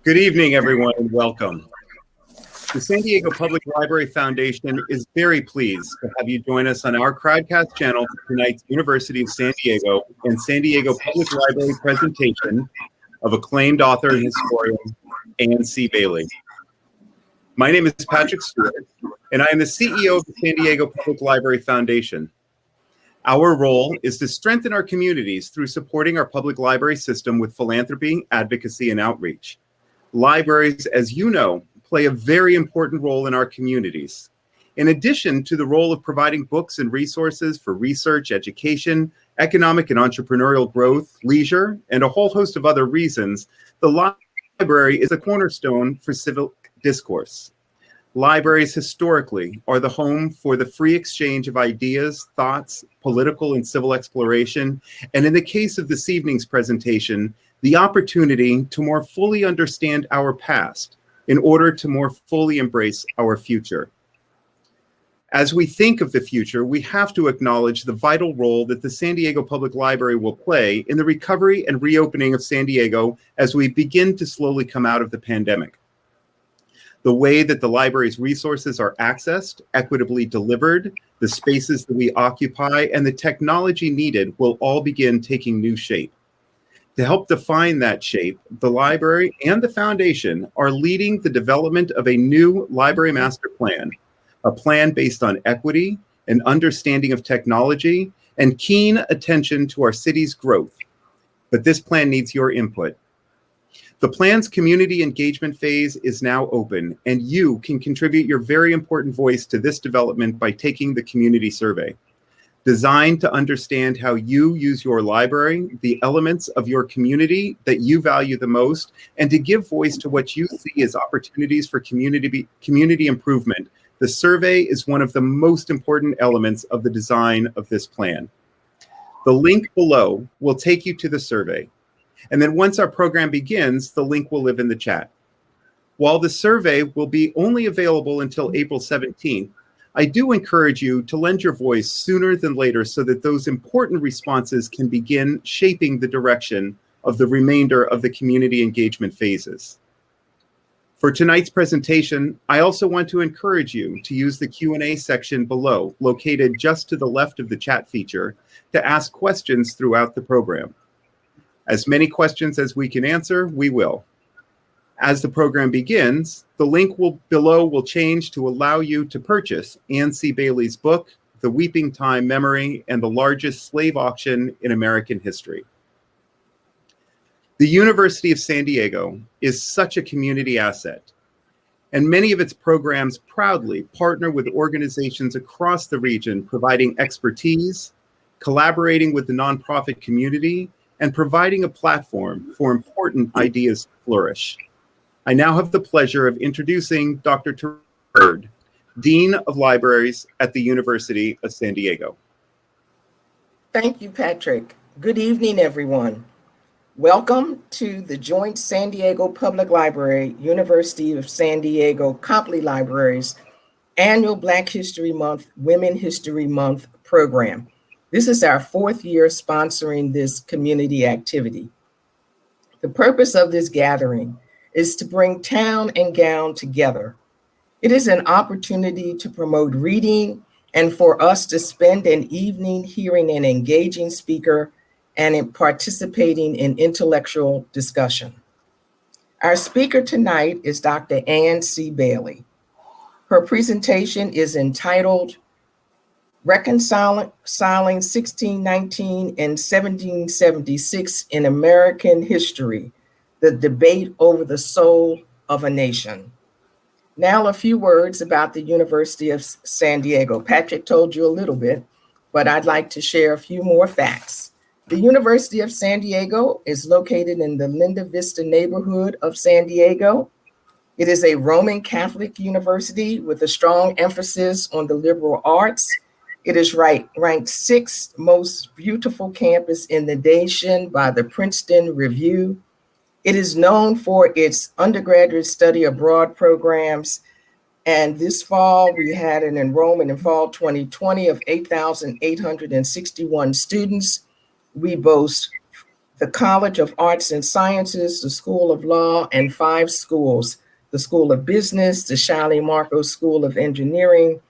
Good evening, everyone, and welcome. The San Diego Public Library Foundation is very pleased to have you join us on our Crowdcast channel for tonight's University of San Diego and San Diego Public Library presentation of acclaimed author and historian Ancie Bailey. My name is Patrick Stewart, and I am the CEO of the San Diego Public Library Foundation. Our role is to strengthen our communities through supporting our public library system with philanthropy, advocacy, and outreach. Libraries, as you know, play a very important role in our communities. In addition to the role of providing books and resources for research, education, economic and entrepreneurial growth, leisure, and a whole host of other reasons, the library is a cornerstone for civic discourse. Libraries historically are the home for the free exchange of ideas, thoughts, political and civil exploration, and in the case of this evening's presentation, the opportunity to more fully understand our past in order to more fully embrace our future. As we think of the future, we have to acknowledge the vital role that the San Diego Public Library will play in the recovery and reopening of San Diego as we begin to slowly come out of the pandemic. The way that the library's resources are accessed, equitably delivered, the spaces that we occupy, and the technology needed will all begin taking new shape. To help define that shape, the library and the foundation are leading the development of a new library master plan, a plan based on equity, an understanding of technology, and keen attention to our city's growth. But this plan needs your input. The plan's community engagement phase is now open, and you can contribute your very important voice to this development by taking the community survey. Designed to understand how you use your library, the elements of your community that you value the most, and to give voice to what you see as opportunities for community improvement. The survey is one of the most important elements of the design of this plan. The link below will take you to the survey. And then once our program begins, the link will live in the chat. While the survey will be only available until April 17th, I do encourage you to lend your voice sooner than later so that those important responses can begin shaping the direction of the remainder of the community engagement phases. For tonight's presentation, I also want to encourage you to use the Q&A section below, located just to the left of the chat feature, to ask questions throughout the program. As many questions as we can answer, we will. As the program begins, the link below will change to allow you to purchase Ancie Bailey's book, The Weeping Time Memory and the Largest Slave Auction in American History. The University of San Diego is such a community asset, and many of its programs proudly partner with organizations across the region, providing expertise, collaborating with the nonprofit community, and providing a platform for important ideas to flourish. I now have the pleasure of introducing Dr. Terrell, Dean of Libraries at the University of San Diego. Thank you, Patrick. Good evening, everyone. Welcome to the joint San Diego Public Library, University of San Diego Copley Libraries annual Black History Month, Women History Month program. This is our fourth year sponsoring this community activity. The purpose of this gathering is to bring town and gown together. It is an opportunity to promote reading and for us to spend an evening hearing an engaging speaker and in participating in intellectual discussion. Our speaker tonight is Dr. Ancie Bailey. Her presentation is entitled Reconciling 1619 and 1776 in American History, the Debate Over the Soul of a Nation. Now a few words about the University of San Diego. Patrick told you a little bit, but I'd like to share a few more facts. The University of San Diego is located in the Linda Vista neighborhood of San Diego. It is a Roman Catholic university with a strong emphasis on the liberal arts. It is ranked sixth most beautiful campus in the nation by the Princeton Review. It is known for its undergraduate study abroad programs. And this fall, we had an enrollment in fall 2020 of 8,861 students. We boast the College of Arts and Sciences, the School of Law, and 5 schools: the School of Business, the Shally Marco School of Engineering,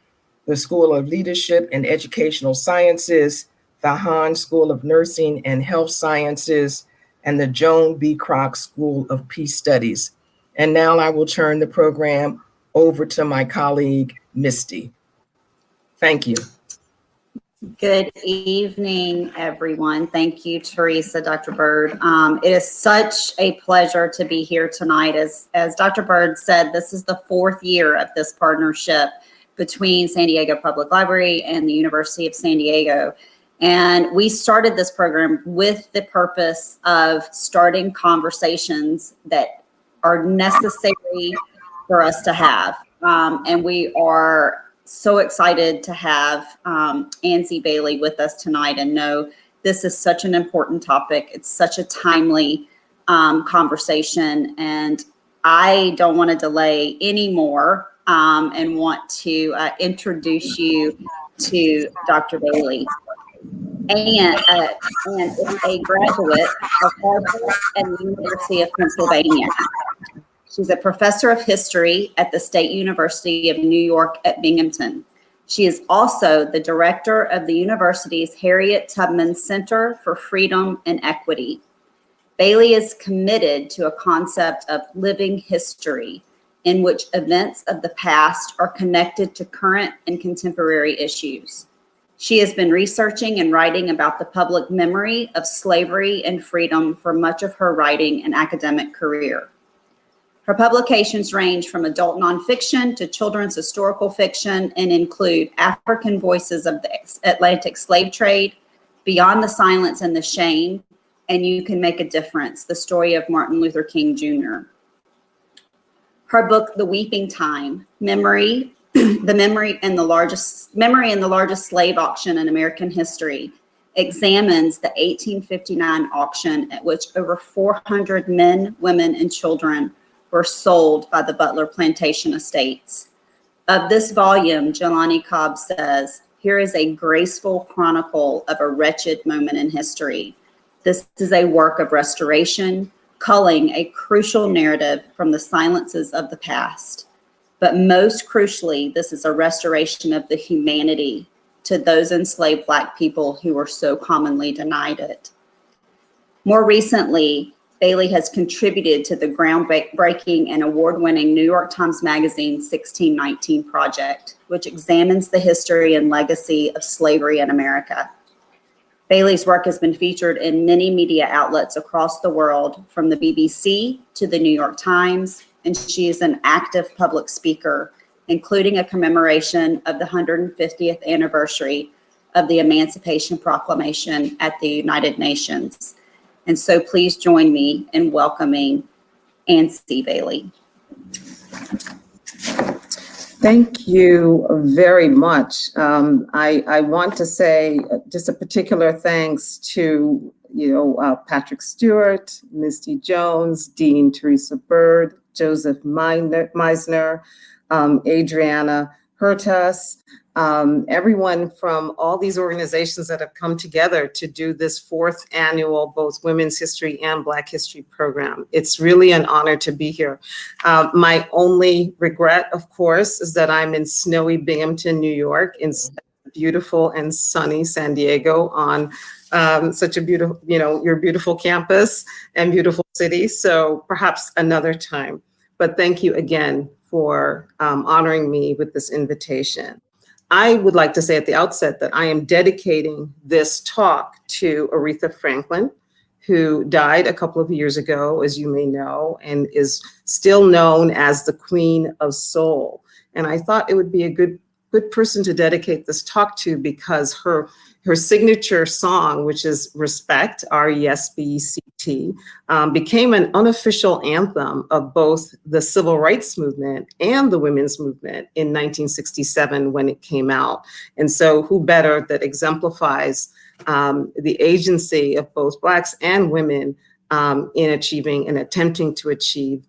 the School of Leadership and Educational Sciences, the Hahn School of Nursing and Health Sciences, and the Joan B. Kroc School of Peace Studies. And now I will turn the program over to my colleague, Misty. Thank you. Good evening, everyone. Thank you, Teresa, Dr. Bird. It is such a pleasure to be here tonight. As Dr. Bird said, this is the 4th year of this partnership between San Diego Public Library and the University of San Diego. And we started this program with the purpose of starting conversations that are necessary for us to have. And we are so excited to have Ancie Bailey with us tonight, and know this is such an important topic. It's such a timely conversation, and I don't want to delay anymore and want to introduce you to Dr. Bailey. And is a graduate of Harvard and the University of Pennsylvania. She's a professor of history at the State University of New York at Binghamton. She is also the director of the university's Harriet Tubman Center for Freedom and Equity. Bailey is committed to a concept of living history, in which events of the past are connected to current and contemporary issues. She has been researching and writing about the public memory of slavery and freedom for much of her writing and academic career. Her publications range from adult nonfiction to children's historical fiction and include African Voices of the Atlantic Slave Trade, Beyond the Silence and the Shame, and You Can Make a Difference, the story of Martin Luther King Jr. Her book, The Weeping Time, Memory and the largest slave auction in American history, examines the 1859 auction at which over 400 men, women, and children were sold by the Butler Plantation Estates. Of this volume, Jelani Cobb says, "Here is a graceful chronicle of a wretched moment in history. This is a work of restoration, culling a crucial narrative from the silences of the past. But most crucially, this is a restoration of the humanity to those enslaved Black people who were so commonly denied it." More recently, Bailey has contributed to the groundbreaking and award-winning New York Times Magazine 1619 Project, which examines the history and legacy of slavery in America. Bailey's work has been featured in many media outlets across the world, from the BBC to the New York Times, and she is an active public speaker, including a commemoration of the 150th anniversary of the Emancipation Proclamation at the United Nations. And so please join me in welcoming Ancie Bailey. Thank you very much. I want to say just a particular thanks to Patrick Stewart, Misty Jones, Dean Teresa Bird, Joseph Meisner, Adriana Hurtas, everyone from all these organizations that have come together to do this 4th annual both Women's History and Black History program. It's really an honor to be here. My only regret, of course, is that I'm in snowy Binghamton, New York, instead of beautiful and sunny San Diego on such a beautiful, your beautiful campus and beautiful city. So perhaps another time. But thank you again for honoring me with this invitation. I would like to say at the outset that I am dedicating this talk to Aretha Franklin, who died a couple of years ago, as you may know, and is still known as the Queen of Soul. And I thought it would be a good person to dedicate this talk to, because her signature song, which is Respect, R-E-S-P-E-C-T, became an unofficial anthem of both the civil rights movement and the women's movement in 1967 when it came out. And so who better that exemplifies the agency of both Blacks and women in achieving and attempting to achieve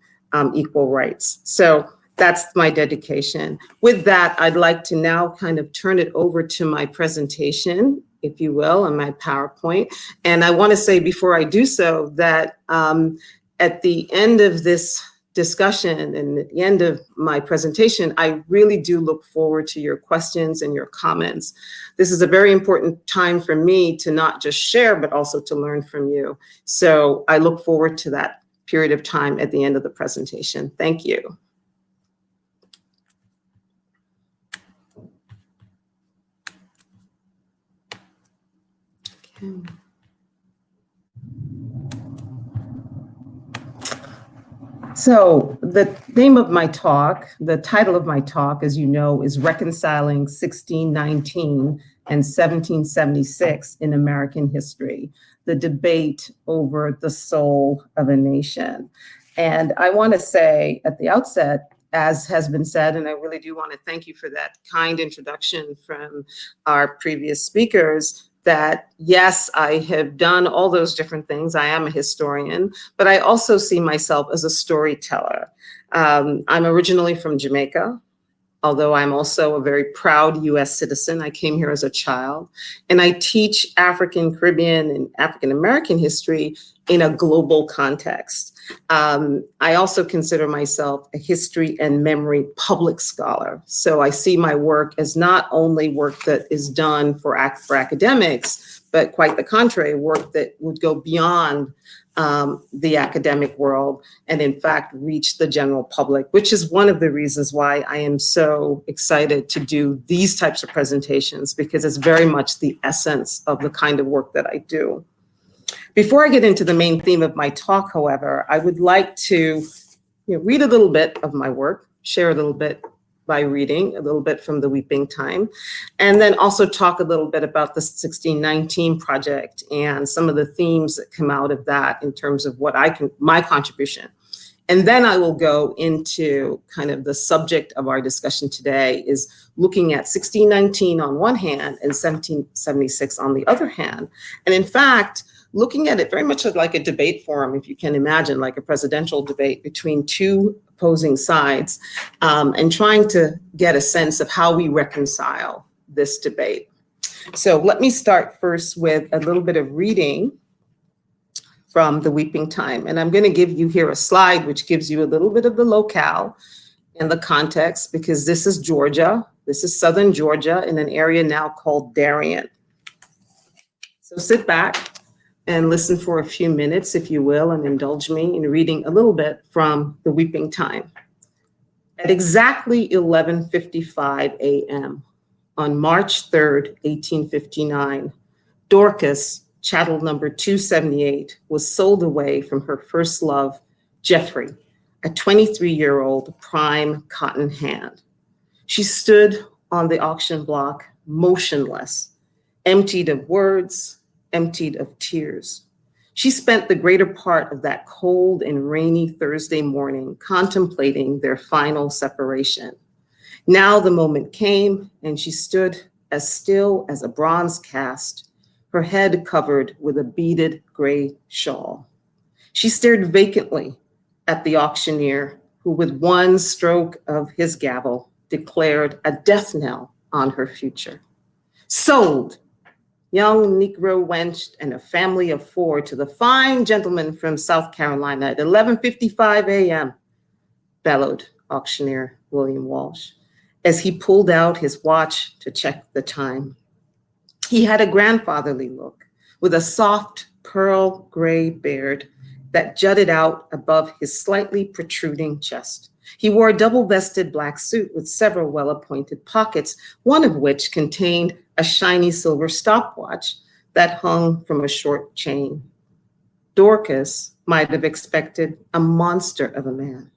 equal rights. So that's my dedication. With that, I'd like to now kind of turn it over to my presentation if you will, on my PowerPoint. And I want to say before I do so that at the end of this discussion and at the end of my presentation, I really do look forward to your questions and your comments. This is a very important time for me to not just share, but also to learn from you. So I look forward to that period of time at the end of the presentation. Thank you. Okay. So the name of my talk, the title of my talk, as you know, is Reconciling 1619 and 1776 in American History, the debate over the soul of a nation. And I want to say at the outset, as has been said, and I really do want to thank you for that kind introduction from our previous speakers, that yes, I have done all those different things. I am a historian, but I also see myself as a storyteller. I'm originally from Jamaica, although I'm also a very proud US citizen. I came here as a child, and I teach African, Caribbean, and African American history in a global context. I also consider myself a history and memory public scholar. So I see my work as not only work that is done for academics, but quite the contrary, work that would go beyond the academic world and in fact reach the general public, which is one of the reasons why I am so excited to do these types of presentations, because it's very much the essence of the kind of work that I do. Before I get into the main theme of my talk, however, I would like to read a little bit of my work, share a little bit by reading a little bit from the Weeping Time, and then also talk a little bit about the 1619 project and some of the themes that come out of that in terms of what my contribution. And then I will go into kind of the subject of our discussion today, is looking at 1619 on one hand and 1776 on the other hand. And in fact, looking at it very much like a debate forum, if you can imagine, like a presidential debate between two opposing sides, and trying to get a sense of how we reconcile this debate. So let me start first with a little bit of reading from the Weeping Time. And I'm going to give you here a slide which gives you a little bit of the locale and the context, because this is Georgia. This is southern Georgia in an area now called Darien. So sit back and listen for a few minutes, if you will, and indulge me in reading a little bit from the Weeping Time. At exactly 11:55 a.m. on March 3rd, 1859, Dorcas, chattel number 278, was sold away from her first love, Jeffrey, a 23-year-old prime cotton hand. She stood on the auction block, motionless, emptied of words, emptied of tears. She spent the greater part of that cold and rainy Thursday morning contemplating their final separation. Now the moment came, and she stood as still as a bronze cast, her head covered with a beaded gray shawl. She stared vacantly at the auctioneer, who with one stroke of his gavel declared a death knell on her future. Sold! Young Negro wench and a family of 4 to the fine gentleman from South Carolina at 11:55 a.m., bellowed auctioneer William Walsh as he pulled out his watch to check the time. He had a grandfatherly look with a soft pearl gray beard that jutted out above his slightly protruding chest. He wore a double-vested black suit with several well-appointed pockets, one of which contained a shiny silver stopwatch that hung from a short chain. Dorcas might have expected a monster of a man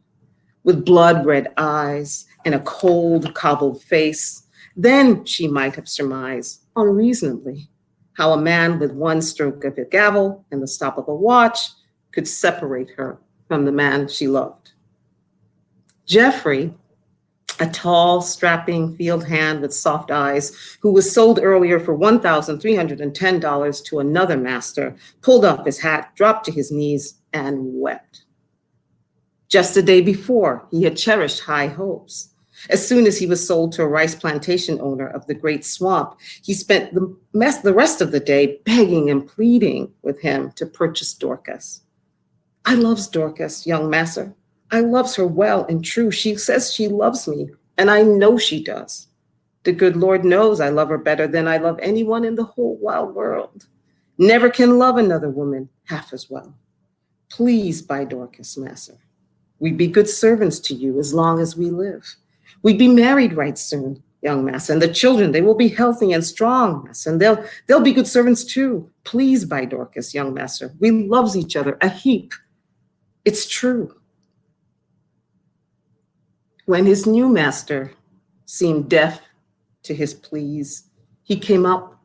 with blood-red eyes and a cold, cobbled face. Then she might have surmised, unreasonably, how a man with one stroke of a gavel and the stop of a watch could separate her from the man she loved. Jeffrey, a tall, strapping field hand with soft eyes, who was sold earlier for $1,310 to another master, pulled off his hat, dropped to his knees, and wept. Just the day before, he had cherished high hopes. As soon as he was sold to a rice plantation owner of the Great Swamp, he spent the rest of the day begging and pleading with him to purchase Dorcas. I loves Dorcas, young massa. I loves her well and true. She says she loves me, and I know she does. The good Lord knows I love her better than I love anyone in the whole wide world. Never can love another woman half as well. Please buy Dorcas, massa. We'd be good servants to you as long as we live. We'd be married right soon, young massa, and the children, they will be healthy and strong, massa, and they'll be good servants too. Please buy Dorcas, young massa. We loves each other a heap. It's true. When his new master seemed deaf to his pleas, he came up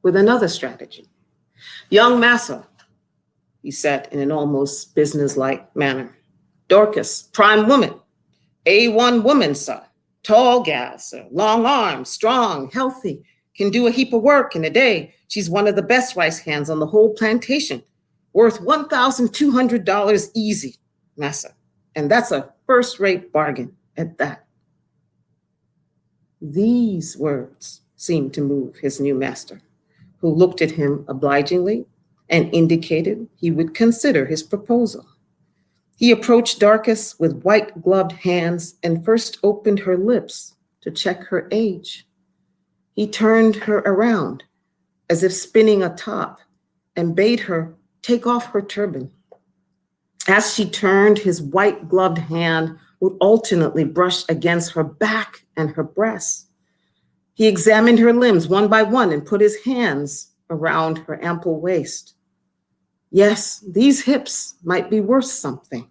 with another strategy. Young massa, he said in an almost businesslike manner. Dorcas, prime woman, A1 woman, sir. Tall gal, sir. Long arms, strong, healthy, can do a heap of work in a day. She's one of the best rice hands on the whole plantation. Worth $1,200 easy, massa. And that's a first-rate bargain at that. These words seemed to move his new master, who looked at him obligingly and indicated he would consider his proposal. He approached Dorcas with white-gloved hands and first opened her lips to check her age. He turned her around as if spinning a top and bade her take off her turban. As she turned, his white-gloved hand would alternately brush against her back and her breasts. He examined her limbs one by one and put his hands around her ample waist. Yes, these hips might be worth something.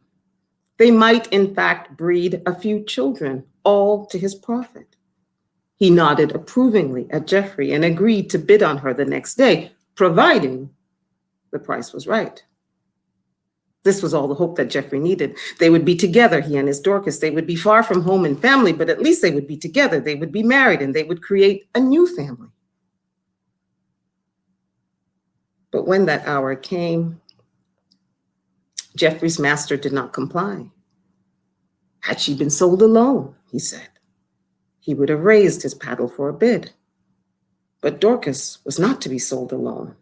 They might, in fact, breed a few children, all to his profit. He nodded approvingly at Jeffrey and agreed to bid on her the next day, providing the price was right. This was all the hope that Jeffrey needed. They would be together, he and his Dorcas. They would be far from home and family, but at least they would be together. They would be married and they would create a new family. But when that hour came, Jeffrey's master did not comply. Had she been sold alone, he said, he would have raised his paddle for a bid. But Dorcas was not to be sold alone.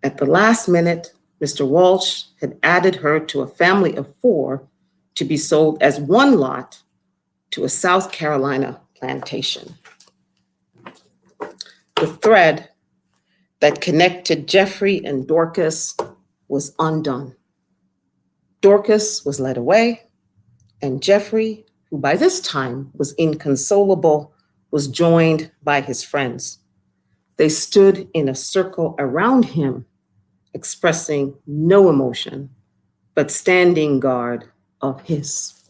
At the last minute, Mr. Walsh had added her to a family of 4 to be sold as one lot to a South Carolina plantation. The thread that connected Jeffrey and Dorcas was undone. Dorcas was led away, and Jeffrey, who by this time was inconsolable, was joined by his friends. They stood in a circle around him, expressing no emotion, but standing guard of his.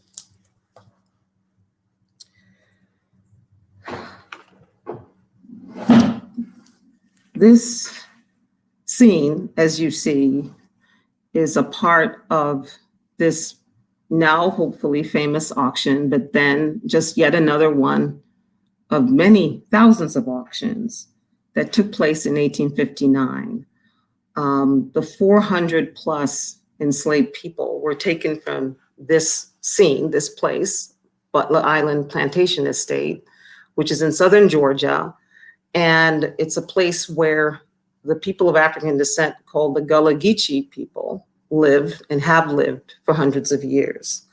This scene, as you see, is a part of this now hopefully famous auction, but then just yet another one of many thousands of auctions that took place in 1859. The 400 plus enslaved people were taken from this scene, this place, Butler Island Plantation Estate, which is in southern Georgia. And it's a place where the people of African descent called the Gullah Geechee people live and have lived for hundreds of years.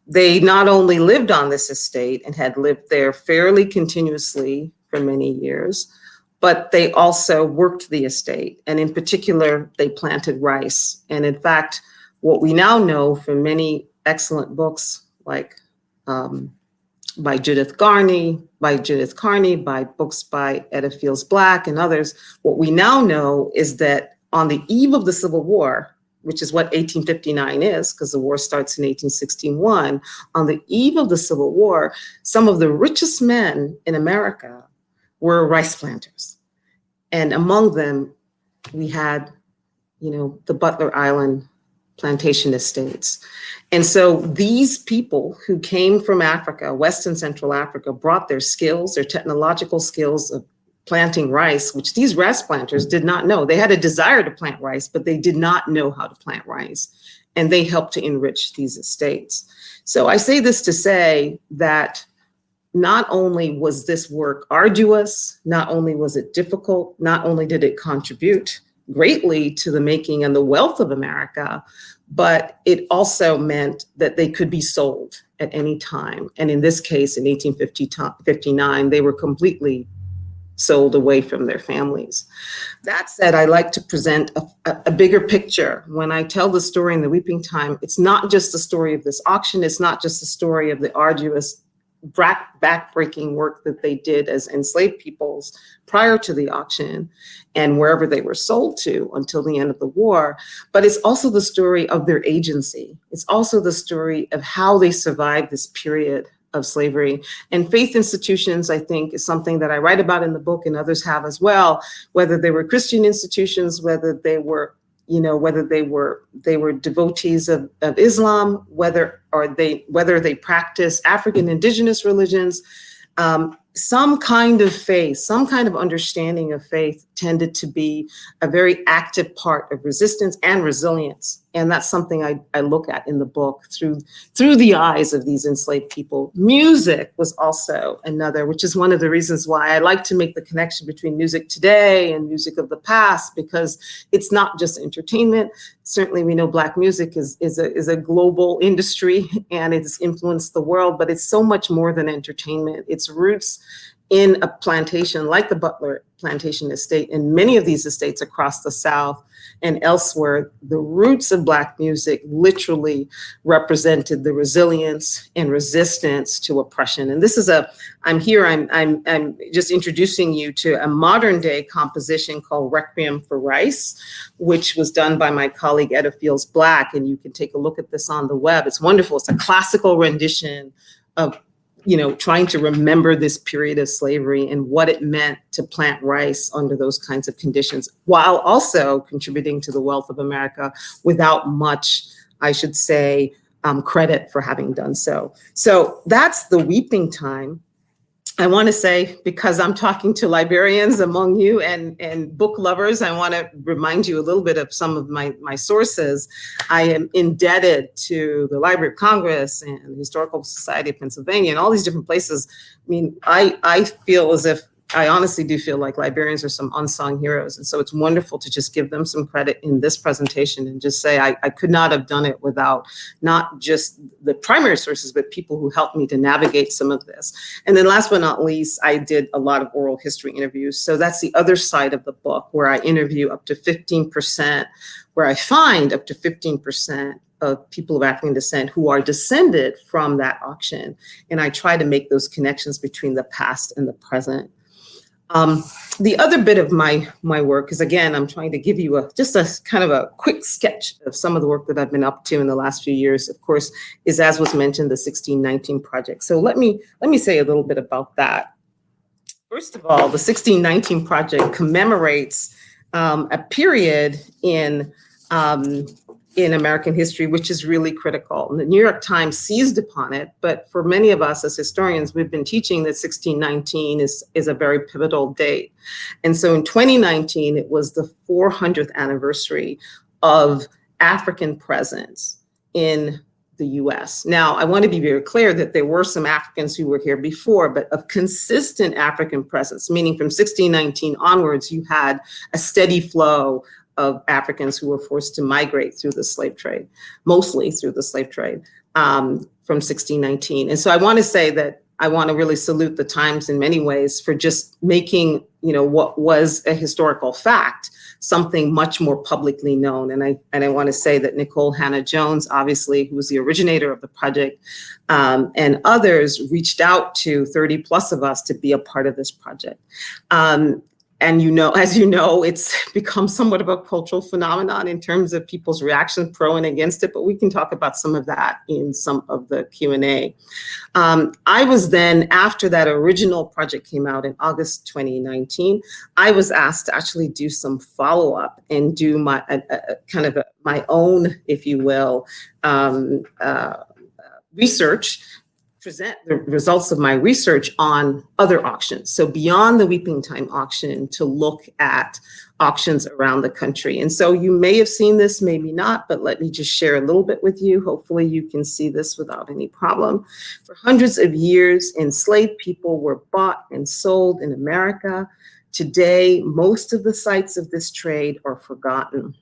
They not only lived on this estate and had lived there fairly continuously for many years, but they also worked the estate. And in particular, they planted rice. And in fact, what we now know from many excellent books like by Judith Carney, by books by Etta Fields Black and others, what we now know is that on the eve of the Civil War, which is what 1859 is, because the war starts in 1861, on the eve of the Civil War, some of the richest men in America were rice planters. And among them, we had, the Butler Island plantation estates. And so these people who came from Africa, West and Central Africa, brought their skills, their technological skills of planting rice, which these rice planters did not know. They had a desire to plant rice, but they did not know how to plant rice. And they helped to enrich these estates. So I say this to say that not only was this work arduous, not only was it difficult, not only did it contribute greatly to the making and the wealth of America, but it also meant that they could be sold at any time. And in this case, in 1859, they were completely sold away from their families. That said, I like to present a bigger picture. When I tell the story in The Weeping Time, it's not just the story of this auction, it's not just the story of the arduous, backbreaking work that they did as enslaved peoples prior to the auction and wherever they were sold to until the end of the war, but it's also the story of their agency. It's also the story of how they survived this period of slavery. And faith institutions, I think, is something that I write about in the book and others have as well, whether they were Christian institutions, whether they were devotees of Islam, whether they practice African indigenous religions, some kind of faith, some kind of understanding of faith tended to be a very active part of resistance and resilience. And that's something I look at in the book through the eyes of these enslaved people. Music was also another, which is one of the reasons why I like to make the connection between music today and music of the past, because it's not just entertainment. Certainly we know Black music is a global industry and it's influenced the world, but it's so much more than entertainment. Its roots in a plantation like the Butler Plantation Estate and many of these estates across the South and elsewhere, the roots of Black music literally represented the resilience and resistance to oppression. And this is I'm just introducing you to a modern day composition called Requiem for Rice, which was done by my colleague Etta Fields Black. And you can take a look at this on the web. It's wonderful. It's a classical rendition of trying to remember this period of slavery and what it meant to plant rice under those kinds of conditions, while also contributing to the wealth of America without much, I should say, credit for having done so. So that's The Weeping Time. I want to say, because I'm talking to librarians among you and book lovers, I want to remind you a little bit of some of my sources. I am indebted to the Library of Congress and the Historical Society of Pennsylvania and all these different places. I mean, I feel as if I honestly do feel like librarians are some unsung heroes. And so it's wonderful to just give them some credit in this presentation and just say I could not have done it without not just the primary sources, but people who helped me to navigate some of this. And then last but not least, I did a lot of oral history interviews. So that's the other side of the book, where I interview up to 15%, where I find up to 15% of people of African descent who are descended from that auction. And I try to make those connections between the past and the present. The other bit of my work is, again, I'm trying to give you just a kind of a quick sketch of some of the work that I've been up to in the last few years, of course, is, as was mentioned, the 1619 Project. So let me say a little bit about that. First of all, the 1619 Project commemorates a period in American history, which is really critical. And the New York Times seized upon it, but for many of us as historians, we've been teaching that 1619 is a very pivotal date. And so in 2019, it was the 400th anniversary of African presence in the US. Now, I want to be very clear that there were some Africans who were here before, but of consistent African presence, meaning from 1619 onwards, you had a steady flow of Africans who were forced to migrate through the slave trade, mostly through the slave trade, from 1619. And so I want to say that I want to really salute the Times in many ways for just making, what was a historical fact, something much more publicly known. And I want to say that Nicole Hannah-Jones, obviously, who was the originator of the project, and others reached out to 30 plus of us to be a part of this project. And as you know, it's become somewhat of a cultural phenomenon in terms of people's reactions pro and against it, but we can talk about some of that in some of the Q&A. I was then, after that original project came out in August 2019, I was asked to actually do some follow-up and do my own, if you will, research present the results of my research on other auctions. So beyond the Weeping Time auction, to look at auctions around the country. And so you may have seen this, maybe not, but let me just share a little bit with you. Hopefully you can see this without any problem. For hundreds of years, enslaved people were bought and sold in America. Today, most of the sites of this trade are forgotten.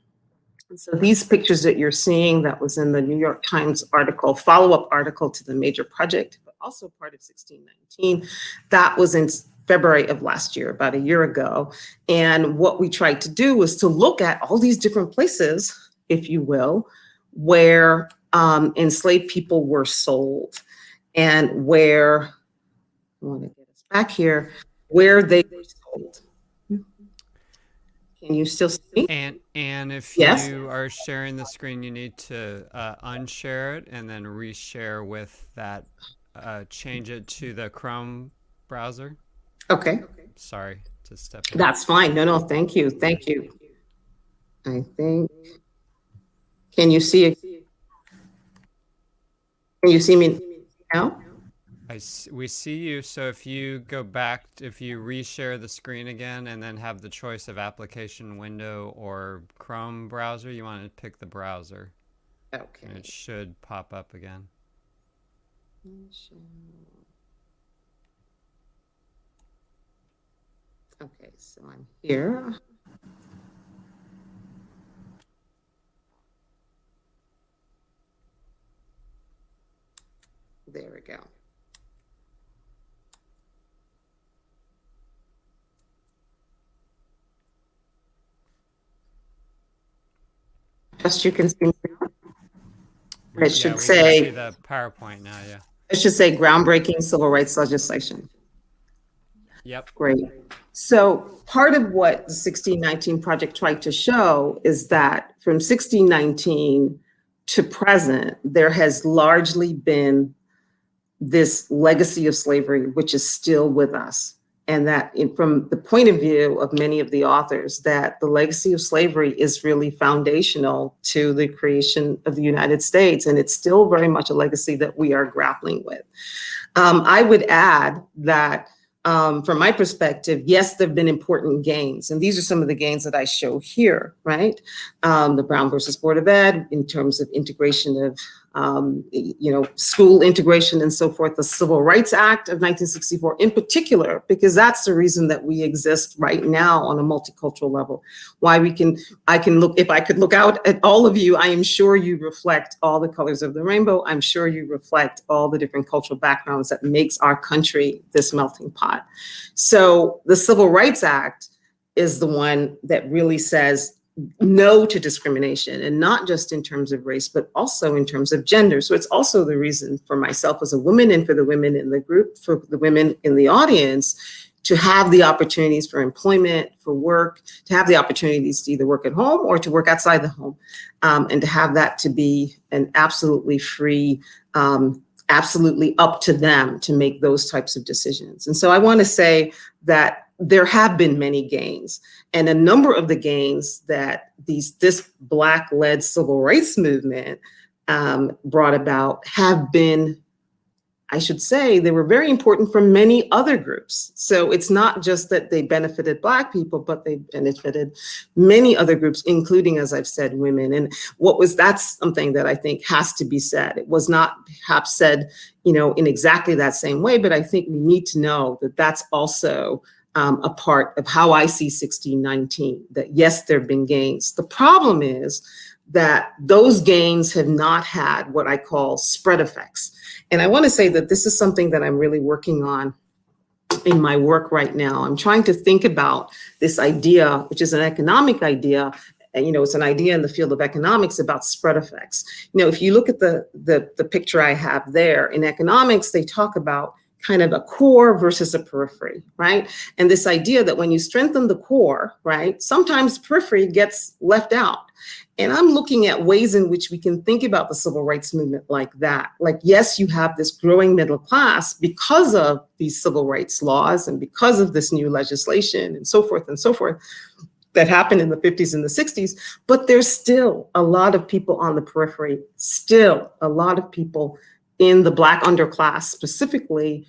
And so these pictures that you're seeing, that was in the New York Times article, follow-up article to the major project, but also part of 1619, that was in February of last year, about a year ago. And what we tried to do was to look at all these different places, if you will, where enslaved people were sold, and where, I want to get us back here, where they were sold. Can you still see me? And if Yes. you are sharing the screen, you need to unshare it and then reshare with that, change it to the Chrome browser. Okay. Sorry to step in. That's fine. No, thank you. Thank you. I think, can you see it? Can you see me now? We see you. So if you go back, if you reshare the screen again and then have the choice of application window or Chrome browser, you want to pick the browser. Okay. And it should pop up again. Okay, so I'm here. There we go. Just you can see now. It should say, we can see the PowerPoint now, yeah. it should say groundbreaking civil rights legislation. Yep. Great. So part of what the 1619 project tried to show is that from 1619 to present, there has largely been this legacy of slavery, which is still with us. And that from the point of view of many of the authors, that the legacy of slavery is really foundational to the creation of the United States. And it's still very much a legacy that we are grappling with. I would add that from my perspective, yes, there have been important gains. And these are some of the gains that I show here, right? The Brown versus Board of Ed in terms of integration of, school integration and so forth, the Civil Rights Act of 1964 in particular, because that's the reason that we exist right now on a multicultural level. Why I could look out at all of you, I am sure you reflect all the colors of the rainbow. I'm sure you reflect all the different cultural backgrounds that makes our country this melting pot. So the Civil Rights Act is the one that really says no to discrimination, and not just in terms of race, but also in terms of gender. So it's also the reason for myself as a woman, and for the women in the group, for the women in the audience, to have the opportunities for employment, for work, to have the opportunities to either work at home or to work outside the home, and to have that to be an absolutely free, absolutely up to them to make those types of decisions. And so I want to say that there have been many gains, and a number of the gains that this Black-led civil rights movement brought about have been, I should say, they were very important for many other groups. So it's not just that they benefited Black people, but they benefited many other groups, including, as I've said, women. And that's something that I think has to be said. It was not perhaps said, in exactly that same way, but I think we need to know that that's also a part of how I see 1619, that yes, there have been gains. The problem is that those gains have not had what I call spread effects. And I want to say that this is something that I'm really working on in my work right now. I'm trying to think about this idea, which is an economic idea. It's an idea in the field of economics about spread effects. If you look at the picture I have there, in economics, they talk about kind of a core versus a periphery, right? And this idea that when you strengthen the core, right, sometimes periphery gets left out. And I'm looking at ways in which we can think about the civil rights movement like that. Like, yes, you have this growing middle class because of these civil rights laws and because of this new legislation and so forth that happened in the 50s and the 60s, but there's still a lot of people on the periphery, still a lot of people in the Black underclass specifically,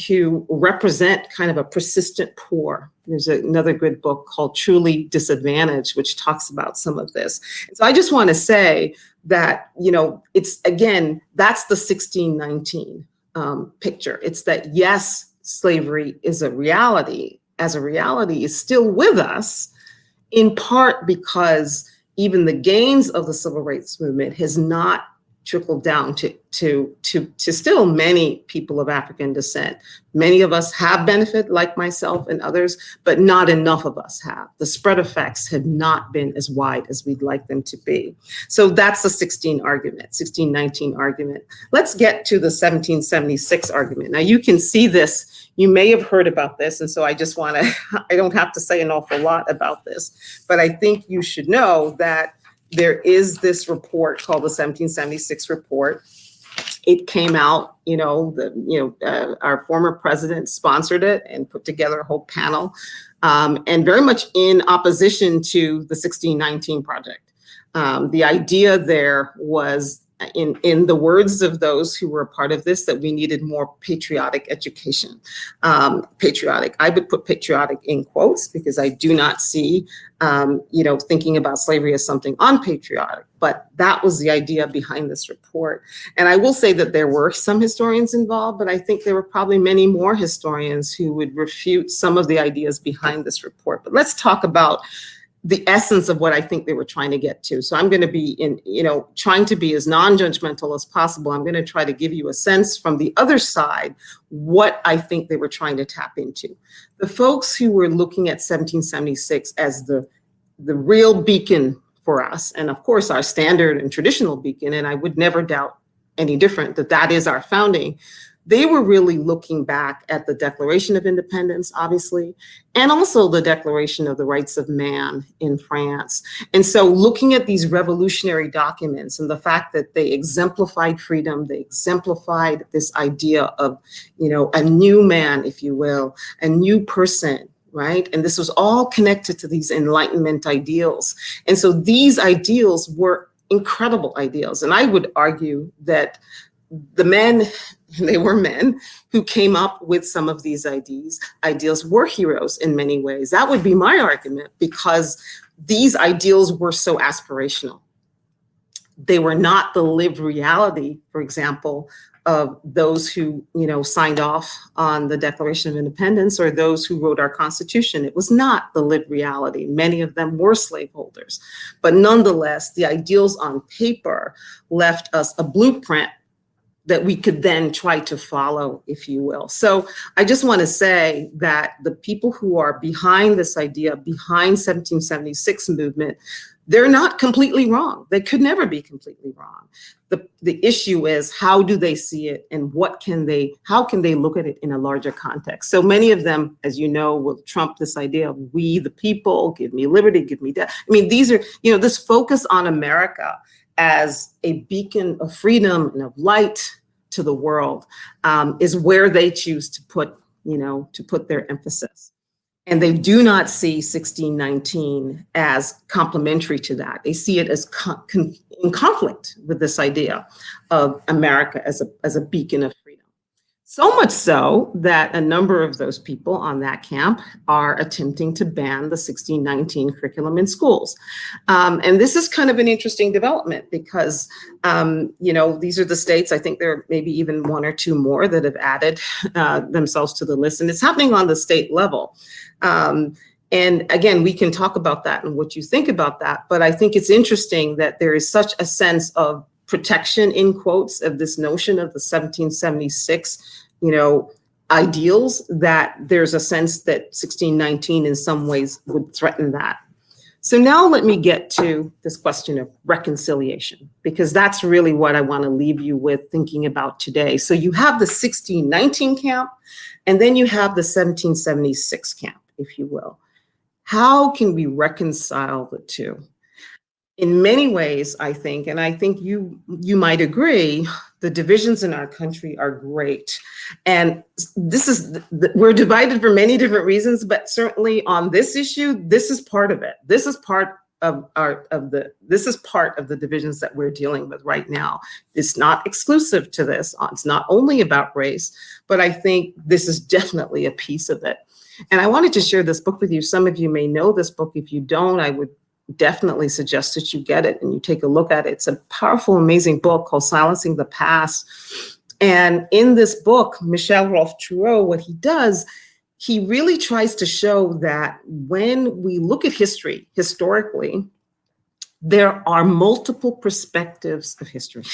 who represent kind of a persistent poor. There's another good book called Truly Disadvantaged, which talks about some of this. And so I just want to say that, you know, it's, again, that's the 1619 picture. It's that, yes, slavery is a reality, as a reality is still with us, in part because even the gains of the civil rights movement has not trickled down to still many people of African descent. Many of us have benefited, like myself and others, but not enough of us have. The spread effects have not been as wide as we'd like them to be. So that's the 1619 argument. Let's get to the 1776 argument. Now you can see this, you may have heard about this, and so I just want to, I don't have to say an awful lot about this, but I think you should know that there is this report called the 1776 report. It came out, you know, our former president sponsored it and put together a whole panel, and very much in opposition to the 1619 project. The idea there was, in the words of those who were a part of this, that we needed more patriotic education. Patriotic, I would put patriotic in quotes because I do not see, you know, thinking about slavery as something unpatriotic, but that was the idea behind this report. And I will say that there were some historians involved, but I think there were probably many more historians who would refute some of the ideas behind this report. But let's talk about the essence of what I think they were trying to get to. So I'm going to be trying to be as non-judgmental as possible. I'm going to try to give you a sense from the other side what I think they were trying to tap into. The folks who were looking at 1776 as the real beacon for us, and of course our standard and traditional beacon, and I would never doubt any different that is our founding. They were really looking back at the Declaration of Independence, obviously, and also the Declaration of the Rights of Man in France. And so looking at these revolutionary documents and the fact that they exemplified freedom, they exemplified this idea of, you know, a new man, if you will, a new person, right? And this was all connected to these Enlightenment ideals. And so these ideals were incredible ideals. And I would argue that the men, they were men who came up with some of these ideals were heroes in many ways. That would be my argument, because these ideals were so aspirational. They were not the lived reality, for example, of those who, you know, signed off on the Declaration of Independence or those who wrote our Constitution. It was not the lived reality. Many of them were slaveholders. But nonetheless, the ideals on paper left us a blueprint that we could then try to follow, if you will. So I just want to say that the people who are behind this idea, behind 1776 movement, they're not completely wrong. They could never be completely wrong. The issue is, how do they see it, and how can they look at it in a larger context? So many of them, as you know, will trump this idea of we the people, give me liberty, give me death. I mean, these are, you know, this focus on America as a beacon of freedom and of light to the world is where they choose to put, you know, to put their emphasis. And they do not see 1619 as complementary to that. They see it as in conflict with this idea of America as a beacon of freedom. So much so that a number of those people on that camp are attempting to ban the 1619 curriculum in schools. And this is kind of an interesting development because, you know, these are the states, I think there are maybe even one or two more that have added themselves to the list, and it's happening on the state level. And again, we can talk about that and what you think about that, but I think it's interesting that there is such a sense of protection, in quotes, of this notion of the 1776, you know, ideals, that there's a sense that 1619 in some ways would threaten that. So now let me get to this question of reconciliation, because that's really what I want to leave you with thinking about today. So you have the 1619 camp, and then you have the 1776 camp, if you will. How can we reconcile the two? In many ways, I think, and I think you might agree, the divisions in our country are great. And this is, we're divided for many different reasons, but certainly on this issue, this is part of it. This is part this is part of the divisions that we're dealing with right now. It's not exclusive to this. It's not only about race, but I think this is definitely a piece of it. And I wanted to share this book with you. Some of you may know this book. If you don't, I would definitely suggest that you get it and you take a look at it. It's a powerful, amazing book called Silencing the Past. And in this book, Michel Rolfe-Trouot, what he does, he really tries to show that when we look at history, historically, there are multiple perspectives of history.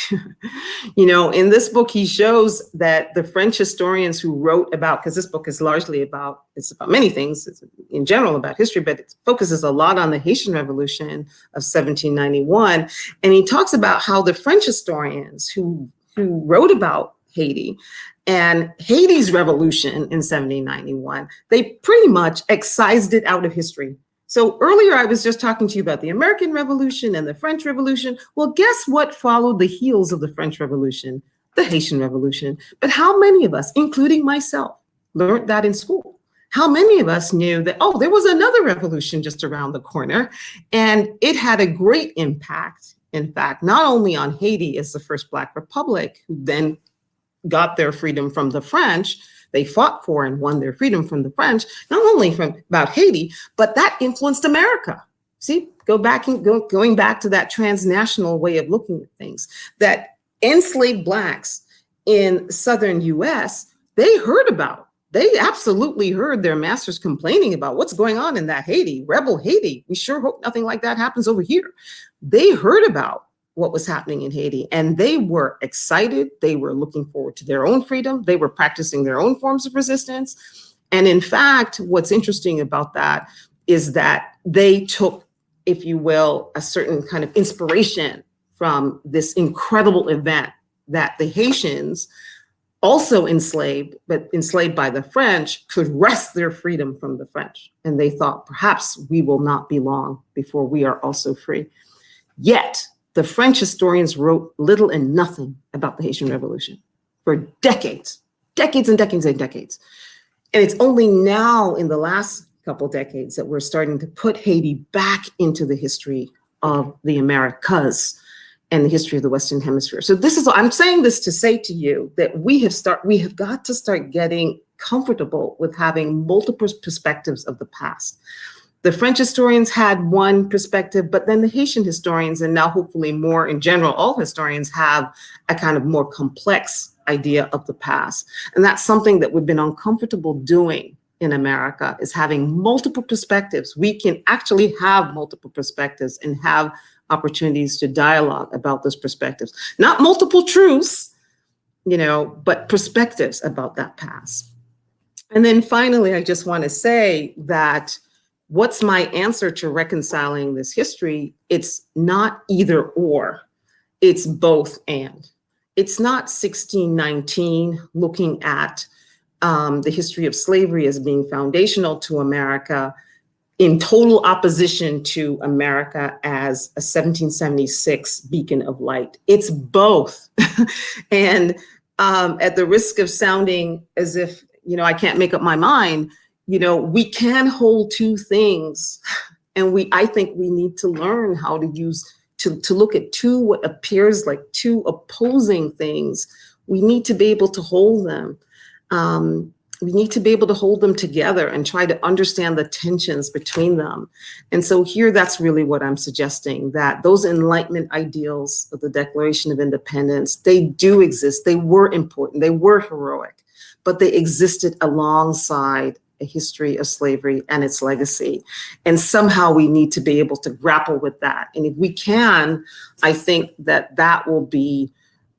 You know, in this book, he shows that the French historians who wrote about, because this book is largely about, it's about many things, it's in general about history, but it focuses a lot on the Haitian Revolution of 1791. And he talks about how the French historians who wrote about Haiti and Haiti's revolution in 1791, they pretty much excised it out of history. So earlier I was just talking to you about the American Revolution and the French Revolution. Well, guess what followed the heels of the French Revolution? The Haitian Revolution. But how many of us, including myself, learned that in school? How many of us knew that, oh, there was another revolution just around the corner, and it had a great impact, in fact, not only on Haiti as the first Black republic, who then got their freedom from the French. They fought for and won their freedom from the French, not only from about Haiti, but that influenced America. See, going back to that transnational way of looking at things, that enslaved Blacks in Southern US, they heard about. They absolutely heard their masters complaining about what's going on in that Haiti, rebel Haiti. We sure hope nothing like that happens over here. They heard about what was happening in Haiti, and they were excited. They were looking forward to their own freedom. They were practicing their own forms of resistance. And in fact, what's interesting about that is that they took, if you will, a certain kind of inspiration from this incredible event that the Haitians, also enslaved, but enslaved by the French, could wrest their freedom from the French. And they thought, perhaps we will not be long before we are also free. Yet, the French historians wrote little and nothing about the Haitian Revolution for decades, decades and decades and decades. And it's only now in the last couple decades that we're starting to put Haiti back into the history of the Americas and the history of the Western Hemisphere. So this is, I'm saying this to say to you that we have got to start getting comfortable with having multiple perspectives of the past. The French historians had one perspective, but then the Haitian historians, and now hopefully more in general, all historians have a kind of more complex idea of the past. And that's something that we've been uncomfortable doing in America, is having multiple perspectives. We can actually have multiple perspectives and have opportunities to dialogue about those perspectives. Not multiple truths, you know, but perspectives about that past. And then finally, I just want to say that what's my answer to reconciling this history? It's not either or, it's both and. It's not 1619 looking at the history of slavery as being foundational to America in total opposition to America as a 1776 beacon of light. It's both. And at the risk of sounding as if, you know, I can't make up my mind, you know, we can hold two things, and I think we need to learn how to use, to look at what appears like two opposing things. We need to be able to hold them. We need to be able to hold them together and try to understand the tensions between them. And so here, that's really what I'm suggesting, that those Enlightenment ideals of the Declaration of Independence, they do exist. They were important. They were heroic, but they existed alongside a history of slavery and its legacy. And somehow we need to be able to grapple with that. And if we can, I think that will be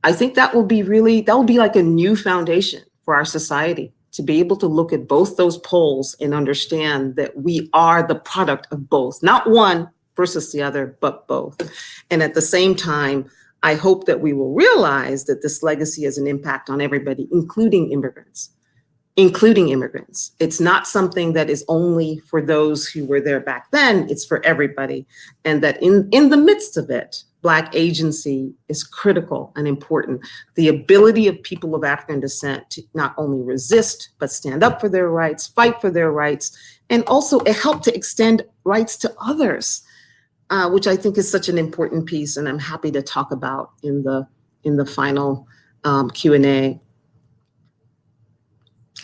like a new foundation for our society, to be able to look at both those poles and understand that we are the product of both, not one versus the other, but both. And at the same time, I hope that we will realize that this legacy has an impact on everybody, including immigrants. It's not something that is only for those who were there back then, it's for everybody. And that in the midst of it, Black agency is critical and important. The ability of people of African descent to not only resist, but stand up for their rights, fight for their rights, and also help to extend rights to others. which I think is such an important piece, and I'm happy to talk about in the final Q&A.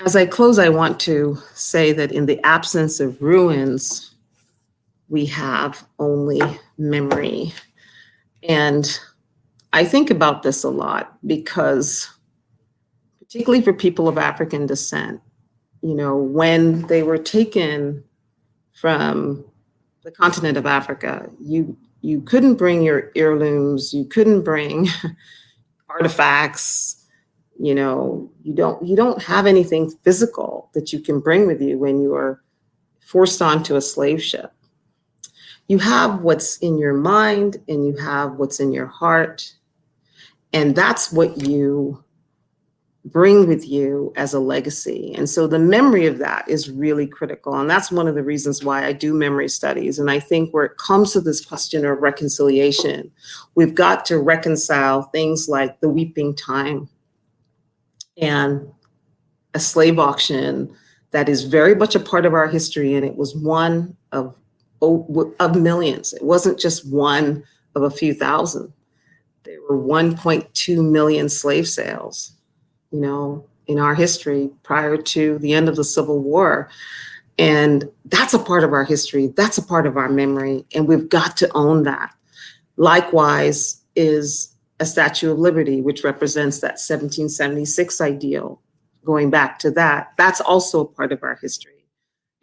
As I close, I want to say that in the absence of ruins, we have only memory. And I think about this a lot because, particularly for people of African descent, you know, when they were taken from the continent of Africa, you couldn't bring your heirlooms, you couldn't bring artifacts, you know, you don't have anything physical that you can bring with you when you are forced onto a slave ship. You have what's in your mind and you have what's in your heart. And that's what you bring with you as a legacy. And so the memory of that is really critical. And that's one of the reasons why I do memory studies. And I think where it comes to this question of reconciliation, we've got to reconcile things like the weeping time and a slave auction that is very much a part of our history. And it was one of millions. It wasn't just one of a few thousand. There were 1.2 million slave sales, you know, in our history prior to the end of the Civil War. And that's a part of our history. That's a part of our memory. And we've got to own that. Likewise is a Statue of Liberty, which represents that 1776 ideal. Going back to that, that's also a part of our history.